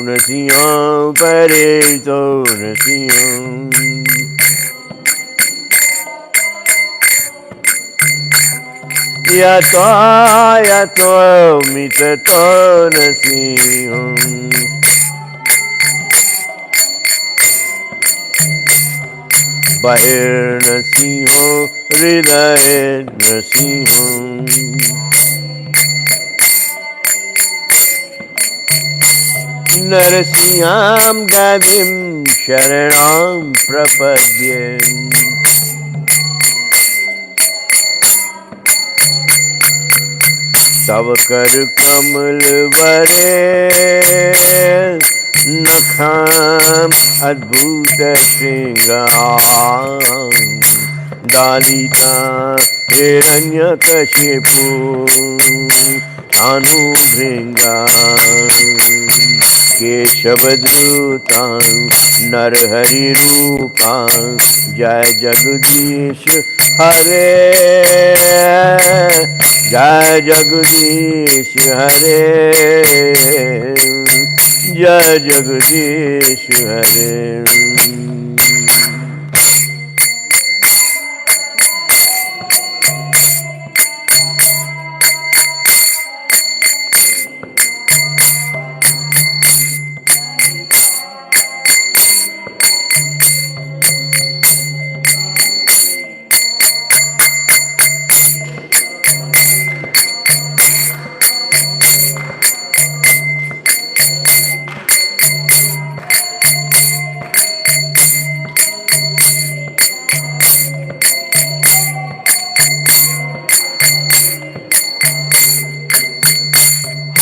Nasiyam Pare To Nasiyam. Yato Yato Mitato Nasiyam. Bahir Nasiho Hriday Nasiho. Narasiham Gadim Sharanam Prapadye. Tav Kar Kamal Vare Nakham Adbhuta Shringam. Dalita Hiranyakashipu Anu Bhringam. Keshavadrutam Narhari Rupam. Jai Jagadish Hare Jai Jagadish Hare Jai Jagadish Hare.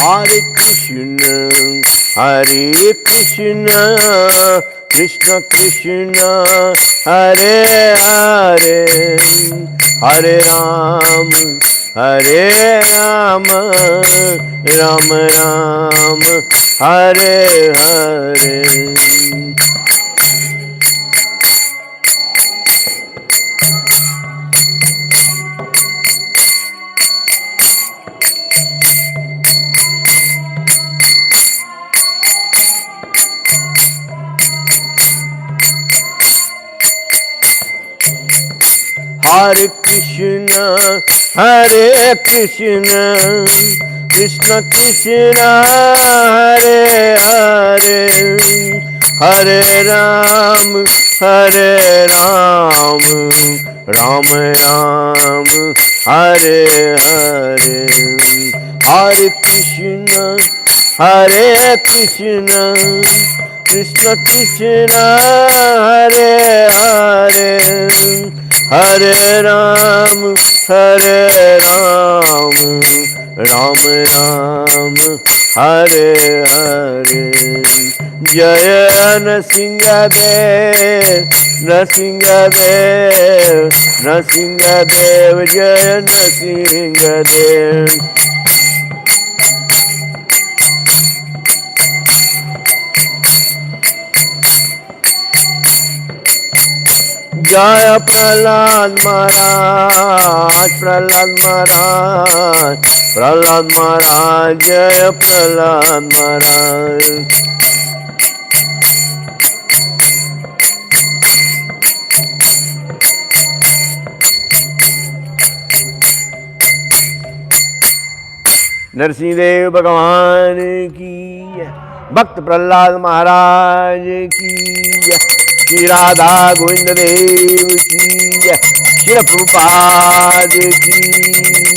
Hare Krishna, Hare Krishna, Krishna Krishna, Hare Hare, Hare Ram, Hare Rama, Rama Rama, Hare Hare. Hare Krishna, Hare Krishna, Krishna Krishna, Hare Hare, Hare Ram, Hare Ram, Rama Rama, Hare Hare. Hare Krishna, Hare Krishna, Krishna Krishna, Hare Hare, Hare Ram, Hare Ram, Rama Rama, Hare Hare. Jaya Nrsimhadev, Nrsimhadev, Nrsimhadev, Jaya Nrsimhadev. Jaya Prahlad Maharaj, Prahlad Maharaj, Prahlad Maharaj, Jaya Prahlad Maharaj. Narasimhadeva भगवान की जय, भक्त प्रहलाद महाराज की जय, श्री राधा गोविंद देव की जय, श्री प्रभुपाद की